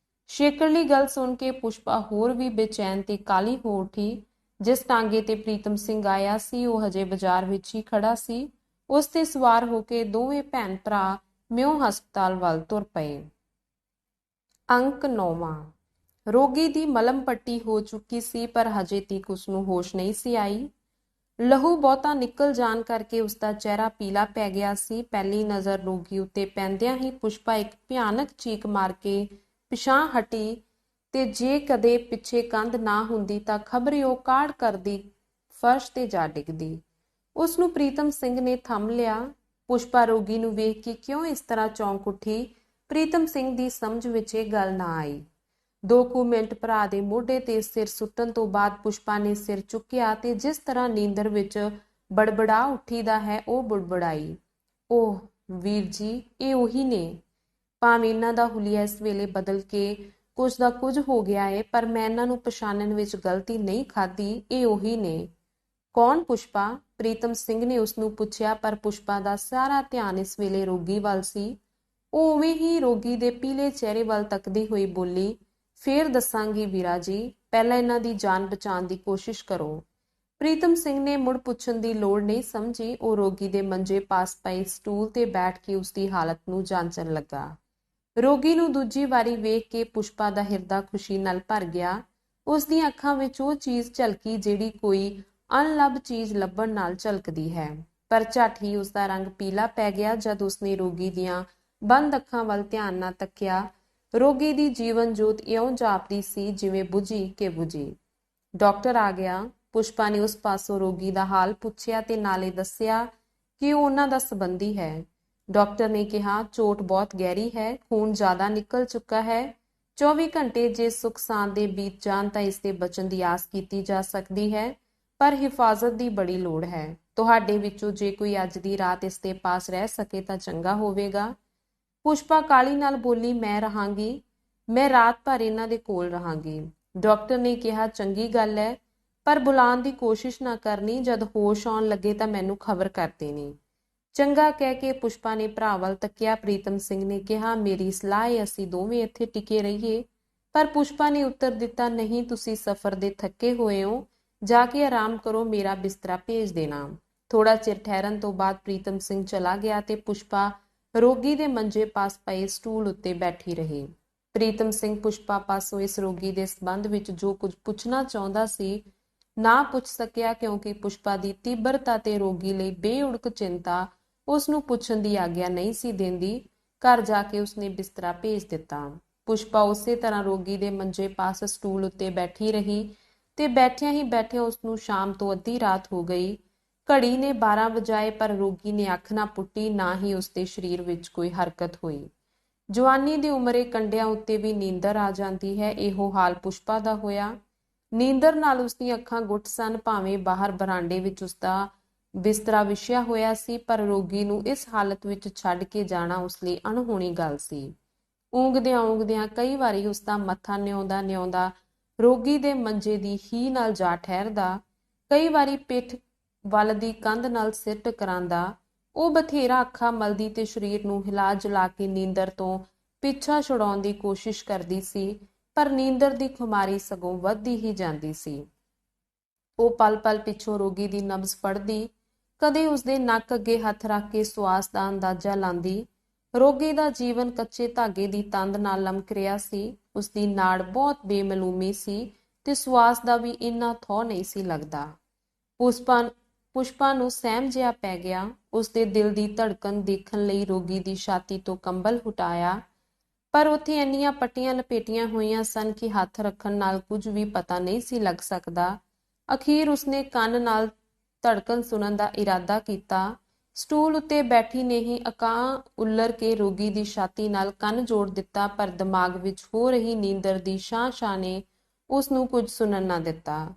ਸ਼ੇਕੜਲੀ ਗੱਲ ਸੁਣ ਕੇ ਪੁਸ਼ਪਾ ਹੋਰ ਵੀ ਬੇਚੈਨ ਤੇ ਕਾਲੀ ਹੋ ਉੱਠੀ। ਜਿਸ ਟਾਂਗੇ ਤੇ ਪ੍ਰੀਤਮ ਸਿੰਘ ਆਇਆ ਸੀ ਉਹ ਹਜੇ ਬਾਜ਼ਾਰ ਵਿੱਚ ਹੀ ਖੜਾ ਸੀ। ਉਸ ਤੇ ਸਵਾਰ ਹੋ ਕੇ ਦੋਵੇਂ ਭੈਣ ਭਰਾ ਮਿਉ ਹਸਪਤਾਲ ਵੱਲ ਤੁਰ ਪਏ। ਅੰਕ 9ਵਾਂ। ਰੋਗੀ ਦੀ ਮਲਮ ਪੱਟੀ ਹੋ ਚੁੱਕੀ ਸੀ ਪਰ ਹਜੇ ਤੀਕ ਉਸਨੂੰ ਹੋਸ਼ ਨਹੀਂ ਸੀ ਆਈ। ਲਹੂ ਬਹੁਤਾ ਨਿਕਲ ਜਾਣ ਕਰਕੇ ਉਸਦਾ ਚਿਹਰਾ ਪੀਲਾ ਪੈ ਗਿਆ ਸੀ। ਪਹਿਲੀ ਨਜ਼ਰ ਰੋਗੀ ਉੱਤੇ ਪੈਂਦਿਆਂ ਹੀ ਪੁਸ਼ਪਾ ਇੱਕ ਭਿਆਨਕ ਚੀਕ ਮਾਰ ਕੇ ਪਿਛਾਂਹ ਹਟੀ ਤੇ ਜੇ ਕਦੇ ਪਿੱਛੇ ਕੰਧ ਨਾ ਹੁੰਦੀ ਤਾਂ ਖਬਰੇ ਉਹ ਕਾੜ ਕਰਦੀ ਫਰਸ਼ ਤੇ ਜਾ ਡਿੱਗਦੀ। ਉਸਨੂੰ ਪ੍ਰੀਤਮ ਸਿੰਘ ਨੇ ਥੰਮ ਲਿਆ। ਪੁਸ਼ਪਾ ਰੋਗੀ ਨੂੰ ਵੇਖ ਕੇ ਕਿਉਂ ਇਸ ਤਰ੍ਹਾਂ ਚੌਂਕ ਉੱਠੀ, ਪ੍ਰੀਤਮ ਸਿੰਘ ਦੀ ਸਮਝ ਵਿੱਚ ਇਹ ਗੱਲ ਨਾ ਆਈ। 2 ਕੁ ਮਿੰਟ ਭਰਾ ਦੇ ਮੋਢੇ ਤੇ ਸਿਰ ਸੁੱਟਣ ਤੋਂ ਬਾਅਦ ਪੁਸ਼ਪਾ ਨੇ ਸਿਰ ਚੁੱਕਿਆ ਤੇ ਜਿਸ ਤਰ੍ਹਾਂ ਨੀਂਦਰ ਵਿੱਚ ਬੜਬੜਾ ਉੱਠੀਦਾ ਹੈ ਉਹ ਬੁੜਬੜਾਈ, ਓਹ ਵੀਰ ਜੀ, ਇਹ ਉਹੀ ਨੇ। ਭਾਵੇਂ ਇਹਨਾਂ ਦਾ ਹੁਲੀਆ ਇਸ ਵੇਲੇ ਬਦਲ ਕੇ ਕੁਝ ਦਾ ਕੁਝ ਹੋ ਗਿਆ ਏ, ਪਰ ਮੈਂ ਇਹਨਾਂ ਨੂੰ ਪਛਾਣਨ ਵਿੱਚ ਗਲਤੀ ਨਹੀਂ ਖਾਧੀ। ਇਹ ਉਹੀ ਨੇ। ਕੌਣ ਪੁਸ਼ਪਾ? ਪ੍ਰੀਤਮ ਸਿੰਘ ਨੇ ਉਸਨੂੰ ਪੁੱਛਿਆ, ਪਰ ਪੁਸ਼ਪਾ ਦਾ ਸਾਰਾ ਧਿਆਨ ਇਸ ਵੇਲੇ ਰੋਗੀ ਵੱਲ ਸੀ। ਉਹ ਉਵੇਂ ਹੀ ਰੋਗੀ ਦੇ ਪੀਲੇ ਚਿਹਰੇ ਵੱਲ ਤੱਕਦੀ ਹੋਈ ਬੋਲੀ, ਫੇਰ ਦੱਸਾਂਗੀ ਵੀਰਾ ਜੀ, ਪਹਿਲਾਂ ਇਹਨਾਂ ਦੀ ਜਾਨ ਬਚਾਉਣ ਦੀ ਕੋਸ਼ਿਸ਼ ਕਰੋ। ਪ੍ਰੀਤਮ ਸਿੰਘ ਨੇ ਮੁੜ ਪੁੱਛਣ ਦੀ ਲੋੜ ਨਹੀਂ ਸਮਝੀ। ਉਹ ਰੋਗੀ ਦੇ ਮੰਜੇ ਪਾਸ ਪਏ ਸਟੂਲ ਤੇ ਬੈਠ ਕੇ ਉਸਦੀ ਹਾਲਤ ਨੂੰ ਜਾਂਚਣ ਲੱਗਾ। ਰੋਗੀ ਨੂੰ ਦੂਜੀ ਵਾਰੀ ਵੇਖ ਕੇ ਪੁਸ਼ਪਾ ਦਾ ਹਿਰਦਾ ਖੁਸ਼ੀ ਨਾਲ ਭਰ ਗਿਆ। ਉਸ ਦੀਆਂ ਅੱਖਾਂ ਵਿੱਚ ਉਹ ਚੀਜ਼ ਝਲਕੀ ਜਿਹੜੀ ਕੋਈ ਅਣਲੱਭ ਚੀਜ਼ ਲੱਭਣ ਨਾਲ ਝਲਕਦੀ ਹੈ, ਪਰ ਝੱਟ ਹੀ ਉਸਦਾ ਰੰਗ ਪੀਲਾ ਪੈ ਗਿਆ ਜਦ ਉਸਨੇ ਰੋਗੀ ਦੀਆਂ ਬੰਦ ਅੱਖਾਂ ਵੱਲ ਧਿਆਨ ਨਾਲ ਤੱਕਿਆ। ਰੋਗੀ ਦੀ ਜੀਵਨ ਜੋਤ ਇਉਂ ਜਾਪਦੀ ਸੀ ਜਿਵੇਂ ਬੁਝੀ ਕਿ ਬੁਝੀ। ਡਾਕਟਰ ਆ ਗਿਆ। ਪੁਸ਼ਪਾ ਨੇ ਉਸ ਪਾਸੋਂ ਰੋਗੀ ਦਾ ਹਾਲ ਪੁੱਛਿਆ ਤੇ ਨਾਲੇ ਦੱਸਿਆ ਕਿ ਉਹ ਉਹਨਾਂ ਦਾ ਸੰਬੰਧੀ ਹੈ। ਡਾਕਟਰ ਨੇ ਕਿਹਾ, ਚੋਟ ਬਹੁਤ ਗਹਿਰੀ ਹੈ, ਖੂਨ ਜ਼ਿਆਦਾ ਨਿਕਲ ਚੁੱਕਾ ਹੈ। 24 ਘੰਟੇ ਜੇ ਸੁੱਖ ਸਾਂਦ ਦੇ ਬੀਤ ਜਾਣ ਤਾਂ ਇਸ ਦੇ ਬਚਣ ਦੀ ਆਸ ਕੀਤੀ ਜਾ ਸਕਦੀ ਹੈ, ਪਰ ਹਿਫਾਜ਼ਤ ਦੀ ਬੜੀ ਲੋੜ ਹੈ। ਤੁਹਾਡੇ ਵਿੱਚੋਂ ਜੇ ਕੋਈ ਅੱਜ ਦੀ ਰਾਤ ਇਸ ਦੇ ਪਾਸ ਰਹਿ ਸਕੇ ਤਾਂ ਚੰਗਾ ਹੋਵੇਗਾ। ਪੁਸ਼ਪਾ ਕਾਹਲੀ ਨਾਲ ਬੋਲੀ, ਮੈਂ ਰਹਾਂਗੀ, ਮੈਂ ਰਾਤ ਭਰ ਇਹਨਾਂ ਦੇ ਕੋਲ ਰਹਾਂਗੀ। ਡਾਕਟਰ ਨੇ ਕਿਹਾ, ਚੰਗੀ ਗੱਲ ਹੈ, ਪਰ ਬੁਲਾਉਣ ਦੀ ਕੋਸ਼ਿਸ਼ ਨਾ ਕਰਨੀ। ਜਦ ਹੋਸ਼ ਆਉਣ ਲੱਗੇ ਤਾਂ ਮੈਨੂੰ ਖਬਰ ਕਰ ਦੇਣੀ। ਚੰਗਾ ਕਹਿ ਕੇ ਪੁਸ਼ਪਾ ਨੇ ਭਰਾ ਵੱਲ ਤੱਕਿਆ। ਪ੍ਰੀਤਮ ਸਿੰਘ ਨੇ ਕਿਹਾ, ਮੇਰੀ ਸਲਾਹ ਹੈ ਅਸੀਂ ਦੋਵੇਂ ਇੱਥੇ ਟਿਕੇ ਰਹੀਏ। ਪਰ ਪੁਸ਼ਪਾ ਨੇ ਉੱਤਰ ਦਿੱਤਾ, ਨਹੀਂ, ਤੁਸੀਂ ਸਫ਼ਰ ਦੇ ਥੱਕੇ ਹੋਏ ਹੋ, ਜਾ ਕੇ ਆਰਾਮ ਕਰੋ, ਮੇਰਾ ਬਿਸਤਰਾ ਭੇਜ ਦੇਣਾ। ਥੋੜਾ ਚਿਰ ਠਹਿਰਨ ਤੋਂ ਬਾਅਦ ਪ੍ਰੀਤਮ ਸਿੰਘ ਚਲਾ ਗਿਆ ਤੇ ਪੁਸ਼ਪਾ ਰੋਗੀ ਦੇ ਮੰਜੇ ਪਾਸ ਪਏ ਸਟੂਲ ਉੱਤੇ ਬੈਠੀ ਰਹੀ। ਪ੍ਰੀਤਮ ਸਿੰਘ ਪੁਸ਼ਪਾ ਪਾਸੋਂ ਇਸ ਰੋਗੀ ਦੇ ਸੰਬੰਧ ਵਿੱਚ ਜੋ ਕੁਝ ਪੁੱਛਣਾ ਚਾਹੁੰਦਾ ਸੀ ਨਾ ਪੁੱਛ ਸਕਿਆ, ਕਿਉਂਕਿ ਪੁਸ਼ਪਾ ਦੀ ਤੀਬਰਤਾ ਤੇ ਰੋਗੀ ਲਈ ਬੇਉੜਕ ਚਿੰਤਾ ਉਸ ਨੂੰ ਪੁੱਛਣ ਦੀ ਆਗਿਆ ਨਹੀਂ ਸੀ ਦਿੰਦੀ। ਘਰ ਜਾ ਕੇ ਉਸਨੇ ਬਿਸਤਰਾ ਭੇਜ ਦਿੱਤਾ। ਪੁਸ਼ਪਾ ਉਸੇ ਤਰ੍ਹਾਂ ਰੋਗੀ ਦੇ ਮੰਜੇ ਪਾਸ ਸਟੂਲ ਉੱਤੇ ਬੈਠੀ ਰਹੀ ਤੇ ਬੈਠਿਆਂ ਹੀ ਬੈਠਿਆਂ ਉਸਨੂੰ ਸ਼ਾਮ ਤੋਂ ਅੱਧੀ ਰਾਤ ਹੋ ਗਈ। ਘੜੀ ਨੇ 12 ਵਜਾਏ, ਪਰ ਰੋਗੀ ਨੇ ਅੱਖ ਨਾ ਪੁੱਟੀ, ਨਾ ਹੀ ਉਸਦੇ ਸਰੀਰ ਵਿੱਚ ਕੋਈ ਹਰਕਤ ਹੋਈ। ਜਵਾਨੀ ਦੀ ਉਮਰੇ ਕੰਡਿਆਂ ਉੱਤੇ ਵੀ ਨੀਂਦਰ ਆ ਜਾਂਦੀ ਹੈ। ਇਹੋ ਹਾਲ ਪੁਸ਼ਪਾ ਦਾ ਹੋਇਆ। ਨੀਂਦਰ ਨਾਲ ਉਸਦੀਆਂ ਅੱਖਾਂ ਗੁੱਟ ਸਨ, ਭਾਵੇਂ ਬਾਹਰ ਬਰਾਂਡੇ ਵਿੱਚ ਉਸਦਾ ਬਿਸਤਰਾ ਵਿਛਿਆ ਹੋਇਆ ਸੀ, ਪਰ ਰੋਗੀ ਨੂੰ ਇਸ ਹਾਲਤ ਵਿੱਚ ਛੱਡ ਕੇ ਜਾਣਾ ਉਸ ਲਈ ਅਣਹੋਣੀ ਗੱਲ ਸੀ। ਊਂਘਦਿਆਂ ਕਈ ਵਾਰੀ ਉਸਦਾ ਮੱਥਾ ਨਿਉਂਦਾ ਰੋਗੀ ਦੇ ਮੰਜੇ ਦੀ ਹੀ ਨਾਲ ਜਾ ਠਹਿਰਦਾ, ਕਈ ਵਾਰੀ ਪਿੱਠ ਵੱਲ ਦੀ ਕੰਧ ਨਾਲ ਸਿਰ ਟਕਰਾਉਂਦਾ। ਉਹ ਬਥੇਰਾ ਅੱਖਾਂ ਮਲਦੀ ਤੇ ਸਰੀਰ ਨੂੰ ਹਿਲਾ ਜੁਲਾ ਕੇ ਨੀਂਦਰ ਤੋਂ ਪਿੱਛਾ ਛੁਡਾਉਣ ਦੀ ਕੋਸ਼ਿਸ਼ ਕਰਦੀ ਸੀ, ਪਰ ਨੀਂਦਰ ਦੀ ਖੁਮਾਰੀ ਸਗੋਂ ਵੱਧਦੀ ਹੀ ਜਾਂਦੀ ਸੀ। ਉਹ ਪਲ ਪਲ ਪਿੱਛੋਂ ਰੋਗੀ ਦੀ ਨਬਜ਼ ਪੜ੍ਹਦੀ, ਕਦੇ ਉਸਦੇ ਨੱਕ ਅੱਗੇ ਹੱਥ ਰੱਖ ਕੇ ਸਵਾਸ ਦਾ ਅੰਦਾਜ਼ਾ ਲਾਂਦੀ। ਰੋਗੀ ਦਾ ਜੀਵਨ ਕੱਚੇ ਧਾਗੇ ਦੀ ਤੰਦ ਨਾਲ ਲਮਕ ਰਿਹਾ ਸੀ। ਉਸਦੀ ਨਾੜ ਬਹੁਤ ਬੇਮਲੂਮੀ ਸੀ ਤੇ ਸਵਾਸ ਦਾ ਵੀ ਇੰਨਾ ਥੋਹ ਨਹੀਂ ਸੀ ਲੱਗਦਾ। ਪੁਸ਼ਪਾ ਨੂੰ ਸਹਿਮ ਜਿਹਾ ਪੈ ਗਿਆ। ਉਸਦੇ ਦਿਲ ਦੀ ਧੜਕਣ ਦੇਖਣ ਲਈ ਰੋਗੀ ਦੀ ਛਾਤੀ ਤੋਂ ਕੰਬਲ ਹਟਾਇਆ, ਪਰ ਉੱਥੇ ਇੰਨੀਆਂ ਪੱਟੀਆਂ ਲਪੇਟੀਆਂ ਹੋਈਆਂ ਸਨ ਕਿ ਹੱਥ ਰੱਖਣ ਨਾਲ ਕੁਝ ਵੀ ਪਤਾ ਨਹੀਂ ਸੀ ਲੱਗ ਸਕਦਾ। ਅਖੀਰ ਉਸਨੇ ਕੰਨ ਨਾਲ ਧੜਕਣ ਸੁਣਨ ਦਾ ਇਰਾਦਾ ਕੀਤਾ। ਸਟੂਲ ਉੱਤੇ ਬੈਠੀ ਨੇ ਹੀ ਅਕਾਂ ਉੱਲਰ ਕੇ ਰੋਗੀ ਦੀ ਛਾਤੀ ਨਾਲ ਕੰਨ ਜੋੜ ਦਿੱਤਾ, ਪਰ ਦਿਮਾਗ ਵਿੱਚ ਹੋ ਰਹੀ ਨੀਂਦਰ ਦੀ ਸ਼ਾਂ ਨੇ ਉਸ ਨੂੰ ਕੁਝ ਸੁਣਨ ਨਾ ਦਿੱਤਾ।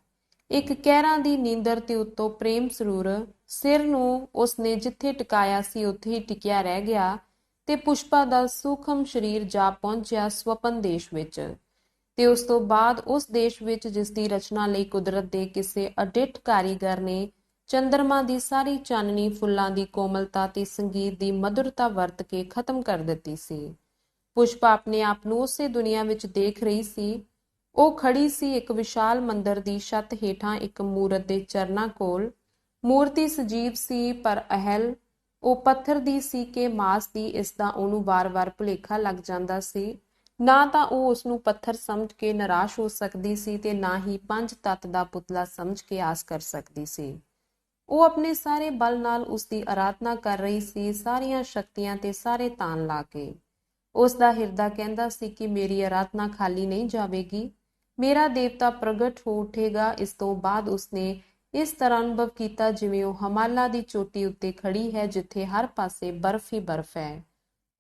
ਇੱਕ ਕਹਿਰਾਂ ਦੀ ਨੀਂਦਰ ਤੇ ਉੱਤੋਂ ਪ੍ਰੇਮ ਸਰੂਰ। ਸਿਰ ਨੂੰ ਉਸਨੇ ਜਿੱਥੇ ਟਿਕਾਇਆ ਸੀ ਉੱਥੇ ਹੀ ਟਿਕਿਆ ਰਹਿ ਗਿਆ ਤੇ ਪੁਸ਼ਪਾ ਦਾ ਸੂਖਮ ਸਰੀਰ ਜਾ ਪਹੁੰਚਿਆ ਸਵਪਨ ਦੇਸ਼ ਵਿੱਚ, ਤੇ ਉਸ ਤੋਂ ਬਾਅਦ ਉਸ ਦੇਸ਼ ਵਿੱਚ ਜਿਸ ਦੀ ਰਚਨਾ ਲਈ ਕੁਦਰਤ ਦੇ ਕਿਸੇ ਅਡਿੱਠ ਕਾਰੀਗਰ ਨੇ ਚੰਦਰਮਾ ਦੀ ਸਾਰੀ ਚਾਨਣੀ, ਫੁੱਲਾਂ ਦੀ ਕੋਮਲਤਾ ਤੇ ਸੰਗੀਤ ਦੀ ਮਧੁਰਤਾ ਵਰਤ ਕੇ ਖਤਮ ਕਰ ਦਿੱਤੀ ਸੀ। ਪੁਸ਼ਪਾ ਆਪਣੇ ਆਪ ਨੂੰ ਉਸੇ ਦੁਨੀਆ ਵਿੱਚ ਦੇਖ ਰਹੀ ਸੀ। ਉਹ ਖੜੀ ਸੀ ਇੱਕ ਵਿਸ਼ਾਲ ਮੰਦਰ ਦੀ ਛੱਤ ਹੇਠਾਂ ਇੱਕ ਮੂਰਤ ਦੇ ਚਰਨਾਂ ਕੋਲ। ਮੂਰਤੀ ਸਜੀਵ ਸੀ, ਪਰ ਅਹਿਲ ਉਹ ਪੱਥਰ ਦੀ ਸੀ ਕਿ ਮਾਸ ਦੀ, ਇਸ ਦਾ ਉਹਨੂੰ ਵਾਰ-ਵਾਰ ਭੁਲੇਖਾ ਲੱਗ ਜਾਂਦਾ ਸੀ। ਨਾ ਤਾਂ ਉਹ ਉਸਨੂੰ ਪੱਥਰ ਸਮਝ ਕੇ ਨਿਰਾਸ਼ ਹੋ ਸਕਦੀ ਸੀ ਤੇ ਨਾ ਹੀ ਪੰਜ ਤੱਤ ਦਾ ਪੁਤਲਾ ਸਮਝ ਕੇ ਆਸ ਕਰ ਸਕਦੀ ਸੀ। ਉਹ ਆਪਣੇ ਸਾਰੇ ਬਲ ਨਾਲ ਉਸਦੀ ਆਰਾਧਨਾ ਕਰ ਰਹੀ ਸੀ, ਸਾਰੀਆਂ ਸ਼ਕਤੀਆਂ ਤੇ ਸਾਰੇ ਤਾਣ ਲਾ ਕੇ। ਉਸ ਦਾ ਹਿਰਦਾ ਕਹਿੰਦਾ ਸੀ ਕਿ ਮੇਰੀ ਆਰਾਧਨਾ ਖਾਲੀ ਨਹੀਂ ਜਾਵੇਗੀ, ਮੇਰਾ ਦੇਵਤਾ ਪ੍ਰਗਟ ਹੋ ਉੱਠੇਗਾ। ਇਸ ਤੋਂ ਬਾਅਦ ਉਸਨੇ ਇਸ ਤਰ੍ਹਾਂ ਅਨੁਭਵ ਕੀਤਾ ਜਿਵੇਂ ਉਹ ਹਿਮਾਲਾ ਦੀ ਚੋਟੀ ਉੱਤੇ ਖੜੀ ਹੈ, ਜਿੱਥੇ ਹਰ ਪਾਸੇ ਬਰਫ਼ ਹੀ ਬਰਫ਼ ਹੈ।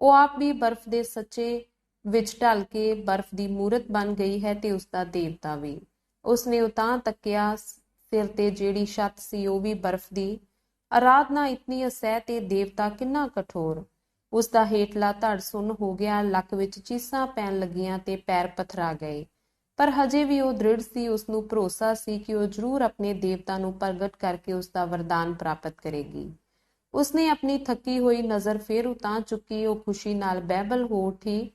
ਉਹ ਆਪ ਵੀ ਬਰਫ਼ ਦੇ ਸੱਚੇ ਵਿੱਚ ਢਲ ਕੇ ਬਰਫ਼ ਦੀ ਮੂਰਤ ਬਣ ਗਈ ਹੈ ਤੇ ਉਸਦਾ ਦੇਵਤਾ ਵੀ। ਉਸਨੇ ਉਤਾਂਹ ਤੱਕਿਆ, ਸਿਰ ਤੇ ਜਿਹੜੀ ਛੱਤ ਸੀ ਉਹ ਵੀ ਬਰਫ਼ ਦੀ। ਆਰਾਧਨਾ ਇਤਨੀ ਅਸਹਿ ਤੇ ਦੇਵਤਾ ਕਿੰਨਾ ਕਠੋਰ। ਉਸਦਾ ਹੇਠਲਾ ਧੜ ਸੁੰਨ ਹੋ ਗਿਆ, ਲੱਕ ਵਿੱਚ ਚੀਸਾਂ ਪੈਣ ਲੱਗੀਆਂ ਤੇ ਪੈਰ ਪਥਰਾ ਗਏ। ਪਰ ਹਜੇ ਵੀ ਉਹ ਦ੍ਰਿੜ ਸੀ। ਉਸਨੂੰ ਭਰੋਸਾ ਸੀ ਕਿ ਉਹ ਜ਼ਰੂਰ ਆਪਣੇ ਦੇਵਤਾ ਨੂੰ ਪ੍ਰਗਟ ਕਰਕੇ ਉਸਦਾ ਵਰਦਾਨ ਪ੍ਰਾਪਤ ਕਰੇਗੀ। ਉਸਨੇ ਆਪਣੀ ਥੱਕੀ ਹੋਈ ਨਜ਼ਰ ਫੇਰ ਉਤਾਂ ਚੁੱਕੀ। ਉਹ ਖੁਸ਼ੀ ਨਾਲ ਬਹਿਬਲ ਹੋ ਉੱਠੀ।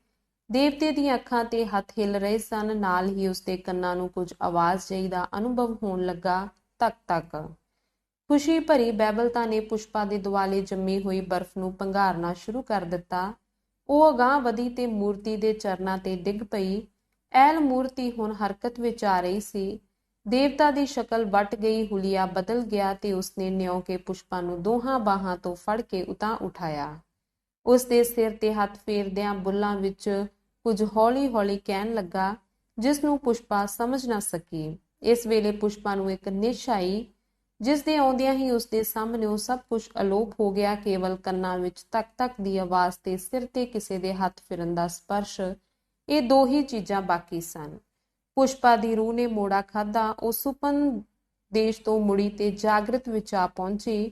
ਦੇਵਤੇ ਦੀਆਂ ਅੱਖਾਂ ਤੇ ਹੱਥ ਹਿੱਲ ਰਹੇ ਸਨ। ਨਾਲ ਹੀ ਉਸਦੇ ਕੰਨਾਂ ਨੂੰ ਕੁਝ ਆਵਾਜ਼ ਜਿਹੀ ਦਾ ਅਨੁਭਵ ਹੋਣ ਲੱਗਾ, ਧਕ ਧਕ। ਖੁਸ਼ੀ ਭਰੀ ਬਹਿਬਲਤਾ ਨੇ ਪੁਸ਼ਪਾ ਦੇ ਦੁਆਲੇ ਜੰਮੀ ਹੋਈ ਬਰਫ਼ ਨੂੰ ਭੰਗਾਰਨਾ ਸ਼ੁਰੂ ਕਰ ਦਿੱਤਾ। ਉਹ ਅਗਾਂਹ ਵਧੀ ਤੇ ਮੂਰਤੀ ਦੇ ਚਰਨਾਂ ਤੇ ਡਿੱਗ ਪਈ। ਐਲ ਮੂਰਤੀ ਹੁਣ ਹਰਕਤ ਵਿੱਚ ਆ ਰਹੀ ਸੀ। ਦੇਵਤਾ ਦੀ ਸ਼ਕਲ ਵੱਟ ਗਈ, ਹੁਲੀਆ ਬਦਲ ਗਿਆ ਤੇ ਉਸਨੇ ਨਿਉ ਕੇ ਪੁਸ਼ਪਾ ਨੂੰ ਦੋਹਾਂ ਬਾਹਾਂ ਤੋਂ ਫੜ ਕੇ ਉਤਾਂਹ ਉਠਾਇਆ। ਉਸਦੇ ਸਿਰ ਤੇ ਹੱਥ ਫੇਰਦਿਆਂ ਬੁੱਲਾਂ ਵਿੱਚ ਕੁਝ ਹੌਲੀ ਹੌਲੀ ਕਹਿਣ ਲੱਗਾ, ਜਿਸ ਨੂੰ ਪੁਸ਼ਪਾ ਸਮਝ ਨਾ ਸਕੀ। ਇਸ ਵੇਲੇ ਪੁਸ਼ਪਾ ਨੂੰ ਇੱਕ ਨਿਸ਼ ਆਈ, ਜਿਸ ਦੇ ਆਉਂਦਿਆਂ ਹੀ ਉਸਦੇ ਸਾਹਮਣੇ ਉਹ ਸਭ ਕੁਝ ਅਲੋਪ ਹੋ ਗਿਆ। ਕੇਵਲ ਕੰਨਾਂ ਵਿੱਚ ਧਕ ਧਕ ਦੀ ਆਵਾਜ਼ ਤੇ ਸਿਰ ਤੇ ਕਿਸੇ ਦੇ ਹੱਥ ਫਿਰਨ ਦਾ ਸਪਰਸ਼, ਇਹ ਦੋ ਹੀ ਚੀਜ਼ਾਂ ਬਾਕੀ ਸਨ। ਪੁਸ਼ਪਾ ਦੀ ਰੂਹ ਨੇ ਮੋੜਾ ਖਾਧਾ। ਉਹ ਸੁਪਨ ਦੇਸ਼ ਤੋਂ ਮੁੜੀ ਤੇ ਜਾਗਰਤ ਵਿੱਚ ਆ ਪਹੁੰਚੀ।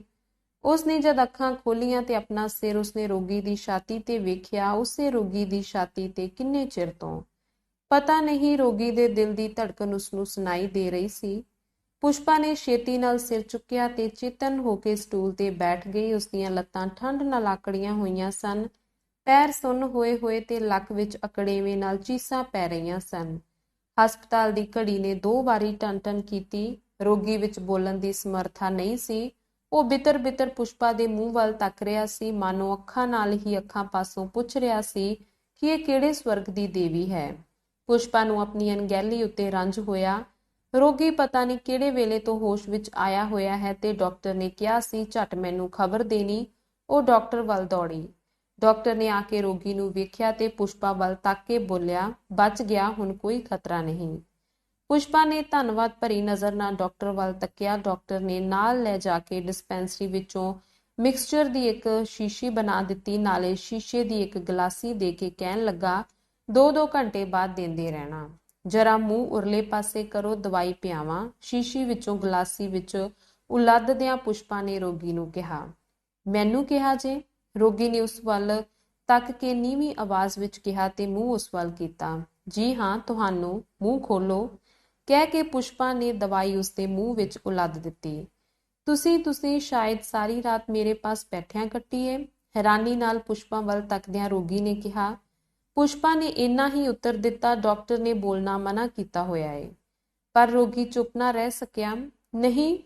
ਉਸਨੇ ਜਦ ਅੱਖਾਂ ਖੋਲੀਆਂ ਤੇ ਆਪਣਾ ਸਿਰ ਉਸਨੇ ਰੋਗੀ ਦੀ ਛਾਤੀ ਤੇ ਵੇਖਿਆ। ਉਸੇ ਰੋਗੀ ਦੀ ਛਾਤੀ ਤੇ ਕਿੰਨੇ ਚਿਰ ਤੋਂ, ਪਤਾ ਨਹੀਂ। ਰੋਗੀ ਦੇ ਦਿਲ ਦੀ ਧੜਕਨ ਉਸਨੂੰ ਸੁਣਾਈ ਦੇ ਰਹੀ ਸੀ। ਪੁਸ਼ਪਾ ਨੇ ਛੇਤੀ ਨਾਲ ਸਿਰ ਚੁੱਕਿਆ ਤੇ ਚੇਤਨ ਹੋ ਕੇ ਸਟੂਲ ਤੇ ਬੈਠ ਗਈ। ਉਸਦੀਆਂ ਲੱਤਾਂ ਠੰਡ ਨਾਲ ਆਕੜੀਆਂ ਹੋਈਆਂ ਸਨ, ਪੈਰ ਸੁੰਨ ਹੋਏ ਹੋਏ ਤੇ ਲੱਕ ਵਿੱਚ ਅਕੜੇਵੇਂ ਨਾਲ ਚੀਸਾਂ ਪੈ ਰਹੀਆਂ ਸਨ। ਹਸਪਤਾਲ ਦੀ ਘੜੀ ਨੇ 2 ਵਾਰੀ ਟਨ-ਟਨ ਕੀਤੀ। ਰੋਗੀ ਵਿੱਚ ਬੋਲਣ ਦੀ ਸਮਰੱਥਾ ਨਹੀਂ ਸੀ। ਉਹ ਬਿਤਰ-ਬਿਤਰ ਪੁਸ਼ਪਾ ਦੇ ਮੂੰਹ ਵੱਲ ਤੱਕ ਰਿਹਾ ਸੀ, ਮਾਨੋ ਅੱਖਾਂ ਨਾਲ ਹੀ ਅੱਖਾਂ ਪਾਸੋਂ ਪੁੱਛ ਰਿਹਾ ਸੀ ਕਿ ਇਹ ਕਿਹੜੇ ਸਵਰਗ ਦੀ ਦੇਵੀ ਹੈ। ਪੁਸ਼ਪਾ ਨੂੰ ਆਪਣੀ ਅਣਗਹਿਲੀ ਉੱਤੇ ਰੰਜ ਹੋਇਆ। ਰੋਗੀ ਪਤਾ ਨਹੀਂ ਕਿਹੜੇ ਵੇਲੇ ਤੋਂ ਹੋਸ਼ ਵਿੱਚ ਆਇਆ ਹੋਇਆ ਹੈ ਤੇ ਡਾਕਟਰ ਨੇ ਕਿਹਾ ਸੀ ਝਟ ਮੈਨੂੰ ਖਬਰ ਦੇਣੀ। ਉਹ ਡਾਕਟਰ ਵੱਲ ਦੌੜੀ। ਡਾਕਟਰ ਨੇ ਆ ਕੇ ਰੋਗੀ ਨੂੰ ਵੇਖਿਆ ਤੇ ਪੁਸ਼ਪਾ ਵੱਲ ਤੱਕ ਕੇ ਬੋਲਿਆ, ਬਚ ਗਿਆ, ਹੁਣ ਕੋਈ ਖਤਰਾ ਨਹੀਂ। ਪੁਸ਼ਪਾ ਨੇ ਧੰਨਵਾਦ ਭਰੀ ਨਜ਼ਰ ਨਾਲ ਡਾਕਟਰ ਵੱਲ ਤੱਕਿਆ। ਡਾਕਟਰ ਨੇ ਨਾਲ ਲੈ ਜਾ ਕੇ ਡਿਸਪੈਂਸਰੀ ਵਿੱਚੋਂ ਮਿਕਸਚਰ ਦੀ ਇੱਕ ਸ਼ੀਸ਼ੀ ਬਣਾ ਦਿੱਤੀ, ਨਾਲੇ ਸ਼ੀਸ਼ੇ ਦੀ ਇੱਕ ਗਲਾਸੀ ਦੇ ਕੇ ਕਹਿਣ ਲੱਗਾ, 2-2 ਘੰਟੇ ਬਾਅਦ ਦਿੰਦੇ ਰਹਿਣਾ। ਜਰਾ ਮੂੰਹ ਉਰਲੇ ਪਾਸੇ ਕਰੋ, ਦਵਾਈ ਪਿਆਵਾਂ। ਸ਼ੀਸ਼ੀ ਵਿੱਚੋਂ ਗਲਾਸੀ ਵਿੱਚ ਉਲੱਦਦਿਆਂ ਪੁਸ਼ਪਾ ਨੇ ਰੋਗੀ ਨੂੰ ਕਿਹਾ। ਮੈਨੂੰ ਕਿਹਾ ਜੇ? ਰੋਗੀ ਨੇ ਉਸ ਵੱਲ ਤੱਕ ਕੇ ਨੀਵੀਂ ਆਵਾਜ਼ ਵਿੱਚ ਕਿਹਾ ਤੇ ਮੂੰਹ ਉਸ ਵੱਲ ਕੀਤਾ। ਜੀ ਹਾਂ, ਤੁਹਾਨੂੰ, ਮੂੰਹ ਖੋਲੋ, ਕਹਿ ਕੇ ਪੁਸ਼ਪਾ ਨੇ ਦਵਾਈ ਉਸਦੇ ਮੂੰਹ ਵਿੱਚ ਉਲੱਦ ਦਿੱਤੀ। ਤੁਸੀਂ ਸ਼ਾਇਦ ਸਾਰੀ ਰਾਤ ਮੇਰੇ ਪਾਸ ਬੈਠਿਆਂ ਕੱਟੀ ਏ? ਹੈਰਾਨੀ ਨਾਲ ਪੁਸ਼ਪਾ ਵੱਲ ਤੱਕਦਿਆਂ ਰੋਗੀ ਨੇ ਕਿਹਾ। ਪੁਸ਼ਪਾ ਨੇ ਇੰਨਾ ਹੀ ਉੱਤਰ ਦਿੱਤਾ, ਡਾਕਟਰ ਨੇ ਬੋਲਣਾ ਮਨਾ ਕੀਤਾ ਹੋਇਆ ਏ। ਪਰ ਰੋਗੀ ਚੁੱਪ ਨਾ ਰਹਿ ਸਕਿਆ। ਨਹੀਂ,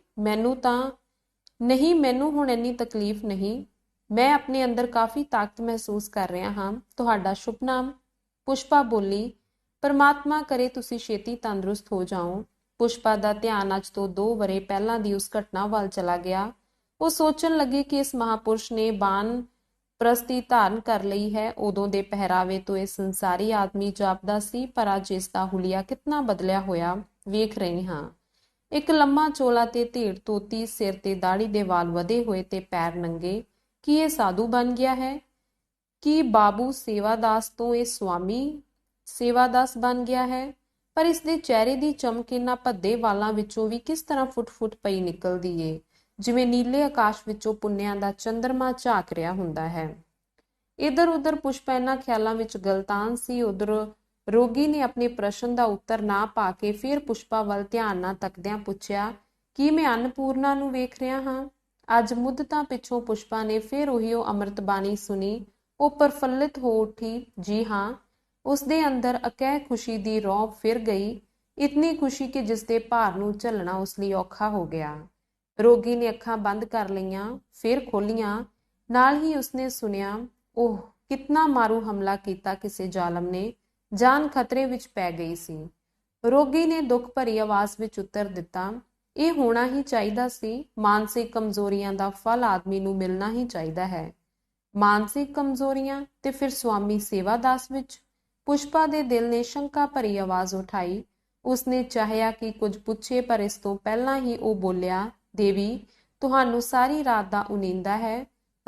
ਮੈਨੂੰ ਹੁਣ ਇੰਨੀ ਤਕਲੀਫ ਨਹੀਂ। ਮੈਂ ਆਪਣੇ ਅੰਦਰ ਕਾਫੀ ਤਾਕਤ ਮਹਿਸੂਸ ਕਰ ਰਿਹਾ ਹਾਂ। ਤੁਹਾਡਾ ਸ਼ੁਭ ਨਾਮ? ਪੁਸ਼ਪਾ ਬੋਲੀ। ਪਰਮਾਤਮਾ ਕਰੇ ਤੁਸੀਂ ਛੇਤੀ ਤੰਦਰੁਸਤ ਹੋ ਜਾਓ। ਪੁਸ਼ਪਾ ਦਾ ਧਿਆਨ ਅੱਜ ਤੋਂ 2 ਵਰ੍ਹੇ ਪਹਿਲਾਂ ਦੀ ਉਸ ਘਟਨਾ ਵੱਲ ਚਲਾ ਗਿਆ। ਉਹ ਸੋਚਣ ਲੱਗੀ ਕਿ ਇਸ ਮਹਾਪੁਰਸ਼ ਨੇ ਬਾਣ ਪ੍ਰਸਤੀ ਧਾਰਨ ਕਰ ਲਈ ਹੈ। ਉਦੋਂ ਦੇ ਪਹਿਰਾਵੇ ਤੋਂ ਇਹ ਸੰਸਾਰੀ ਆਦਮੀ ਜਾਪਦਾ ਸੀ, ਪਰ ਅੱਜ ਇਸ ਦਾ ਹੁਲੀਆ ਕਿਤਨਾ ਬਦਲਿਆ ਹੋਇਆ ਵੇਖ ਰਹੀ ਹਾਂ। ਇੱਕ ਲੰਮਾ ਚੋਲਾ ਤੇ ਧੀੜ ਧੋਤੀ, ਸਿਰ ਤੇ ਦਾੜੀ ਦੇ ਵਾਲ ਵਧੇ ਹੋਏ ਤੇ ਪੈਰ ਨੰਗੇ। ਕੀ ਇਹ ਸਾਧੂ ਬਣ ਗਿਆ ਹੈ? ਕੀ ਬਾਬੂ ਸੇਵਾਦਾਸ ਤੋਂ ਇਹ ਸਵਾਮੀ ਸੇਵਾਦਾਸ ਬਣ ਗਿਆ ਹੈ? ਪਰ ਇਸ ਦੇ ਚਿਹਰੇ ਦੀ ਚਮਕ ਇਹਨਾਂ ਭੱਦੇ ਵਾਲਾਂ ਵਿੱਚੋਂ ਵੀ ਕਿਸ ਤਰ੍ਹਾਂ ਫੁੱਟ-ਫੁੱਟ ਪਈ ਨਿਕਲਦੀ ਏ, ਜਿਵੇਂ ਨੀਲੇ ਆਕਾਸ਼ ਵਿੱਚੋਂ ਪੁੰਨਿਆਂ ਦਾ ਚੰਦਰਮਾ ਝਾਕ ਰਿਹਾ ਹੁੰਦਾ ਹੈ। ਇੱਧਰ-ਉੱਧਰ ਪੁਸ਼ਪਾ ਇਹਨਾਂ ਖਿਆਲਾਂ ਵਿੱਚ ਗਲਤਾਨ ਸੀ। ਉਧਰ ਰੋਗੀ ਨੇ ਆਪਣੇ ਪ੍ਰਸ਼ਨ ਦਾ ਉੱਤਰ ਨਾ ਪਾ ਕੇ ਫਿਰ ਪੁਸ਼ਪਾ ਵੱਲ ਧਿਆਨ ਨਾਲ ਤੱਕਦਿਆਂ ਪੁੱਛਿਆ, ਕੀ ਮੈਂ ਅੰਨਪੂਰਨਾ ਨੂੰ ਵੇਖ ਰਿਹਾ ਹਾਂ? ਅੱਜ ਮੁੱਦਤਾਂ ਪਿੱਛੋਂ ਪੁਸ਼ਪਾ ਨੇ ਫਿਰ ਉਹੀਓ ਅੰਮ੍ਰਿਤ ਬਾਣੀ ਸੁਣੀ। ਉਹ ਪ੍ਰਫੁੱਲਿਤ ਹੋ ਉੱਠੀ। ਜੀ ਹਾਂ, ਉਸਦੇ ਅੰਦਰ ਅਕਹਿ ਖੁਸ਼ੀ ਦੀ ਰੌਂਪ ਫਿਰ ਗਈ, ਇਤਨੀ ਖੁਸ਼ੀ ਕਿ ਜਿਸਦੇ ਭਾਰ ਨੂੰ ਝੱਲਣਾ ਉਸ ਲਈ ਔਖਾ ਹੋ ਗਿਆ। ਰੋਗੀ ਨੇ ਅੱਖਾਂ ਬੰਦ ਕਰ ਲਈਆਂ, ਫਿਰ ਖੋਲੀਆਂ। ਨਾਲ ਹੀ ਉਸਨੇ ਸੁਣਿਆ, ਓਹ ਕਿਤਨਾ ਮਾਰੂ ਹਮਲਾ ਕੀਤਾ ਕਿਸੇ ਜ਼ਾਲਮ ਨੇ, ਜਾਨ ਖਤਰੇ ਵਿੱਚ ਪੈ ਗਈ ਸੀ। ਰੋਗੀ ਨੇ ਦੁੱਖ ਭਰੀ ਆਵਾਜ਼ ਵਿੱਚ ਉੱਤਰ ਦਿੱਤਾ, ਇਹ ਹੋਣਾ ਹੀ ਚਾਹੀਦਾ ਸੀ। ਮਾਨਸਿਕ ਕਮਜ਼ੋਰੀਆਂ ਦਾ ਫਲ ਆਦਮੀ ਨੂੰ ਮਿਲਣਾ ਹੀ ਚਾਹੀਦਾ ਹੈ। ਮਾਨਸਿਕ ਕਮਜ਼ੋਰੀਆਂ? ਤੇ ਫਿਰ ਸਵਾਮੀ ਸੇਵਾਦਾਸ ਵਿੱਚ? ਪੁਸ਼ਪਾ ਦੇ ਦਿਲ ਨੇ ਸ਼ੰਕਾ ਭਰੀ ਆਵਾਜ਼ ਉਠਾਈ। ਉਸਨੇ ਚਾਹਿਆ ਕਿ ਕੁਝ ਪੁੱਛੇ, ਪਰ ਇਸ ਤੋਂ ਪਹਿਲਾਂ ਹੀ ਉਹ ਬੋਲਿਆ, ਦੇਵੀ, ਤੁਹਾਨੂੰ ਸਾਰੀ ਰਾਤ ਦਾ ਉਨੀਂਦਾ ਹੈ।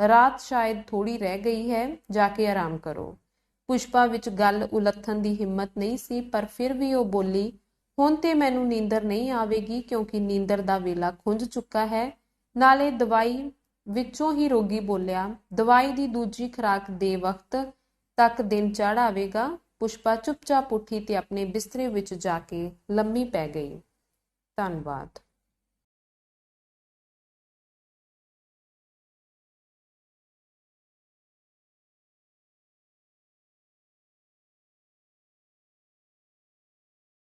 ਰਾਤ ਸ਼ਾਇਦ ਥੋੜੀ ਰਹਿ ਗਈ ਹੈ, ਜਾ ਕੇ ਆਰਾਮ ਕਰੋ। ਪੁਸ਼ਪਾ ਵਿੱਚ ਗੱਲ ਉਲੱਥਣ ਦੀ ਹਿੰਮਤ ਨਹੀਂ ਸੀ, ਪਰ ਫਿਰ ਵੀ ਉਹ ਬੋਲੀ, ਹੁਣ ਤੇ ਮੈਨੂੰ ਨੀਂਦਰ ਨਹੀਂ ਆਵੇਗੀ, ਕਿਉਂਕਿ ਨੀਂਦਰ ਦਾ ਵੇਲਾ ਖੁੰਝ ਚੁੱਕਾ ਹੈ। ਨਾਲੇ ਦਵਾਈ? ਵਿੱਚੋਂ ਹੀ ਰੋਗੀ ਬੋਲਿਆ, ਦਵਾਈ ਦੀ ਦੂਜੀ ਖੁਰਾਕ ਦੇ ਵਕਤ ਤੱਕ ਦਿਨ ਚੜ੍ਹ ਆਵੇਗਾ। ਪੁਸ਼ਪਾ ਚੁੱਪਚਾਪ ਉੱਠੀ ਤੇ ਆਪਣੇ ਬਿਸਤਰੇ ਵਿੱਚ ਜਾ ਕੇ ਲੰਮੀ ਪੈ ਗਈ। ਧੰਨਵਾਦ।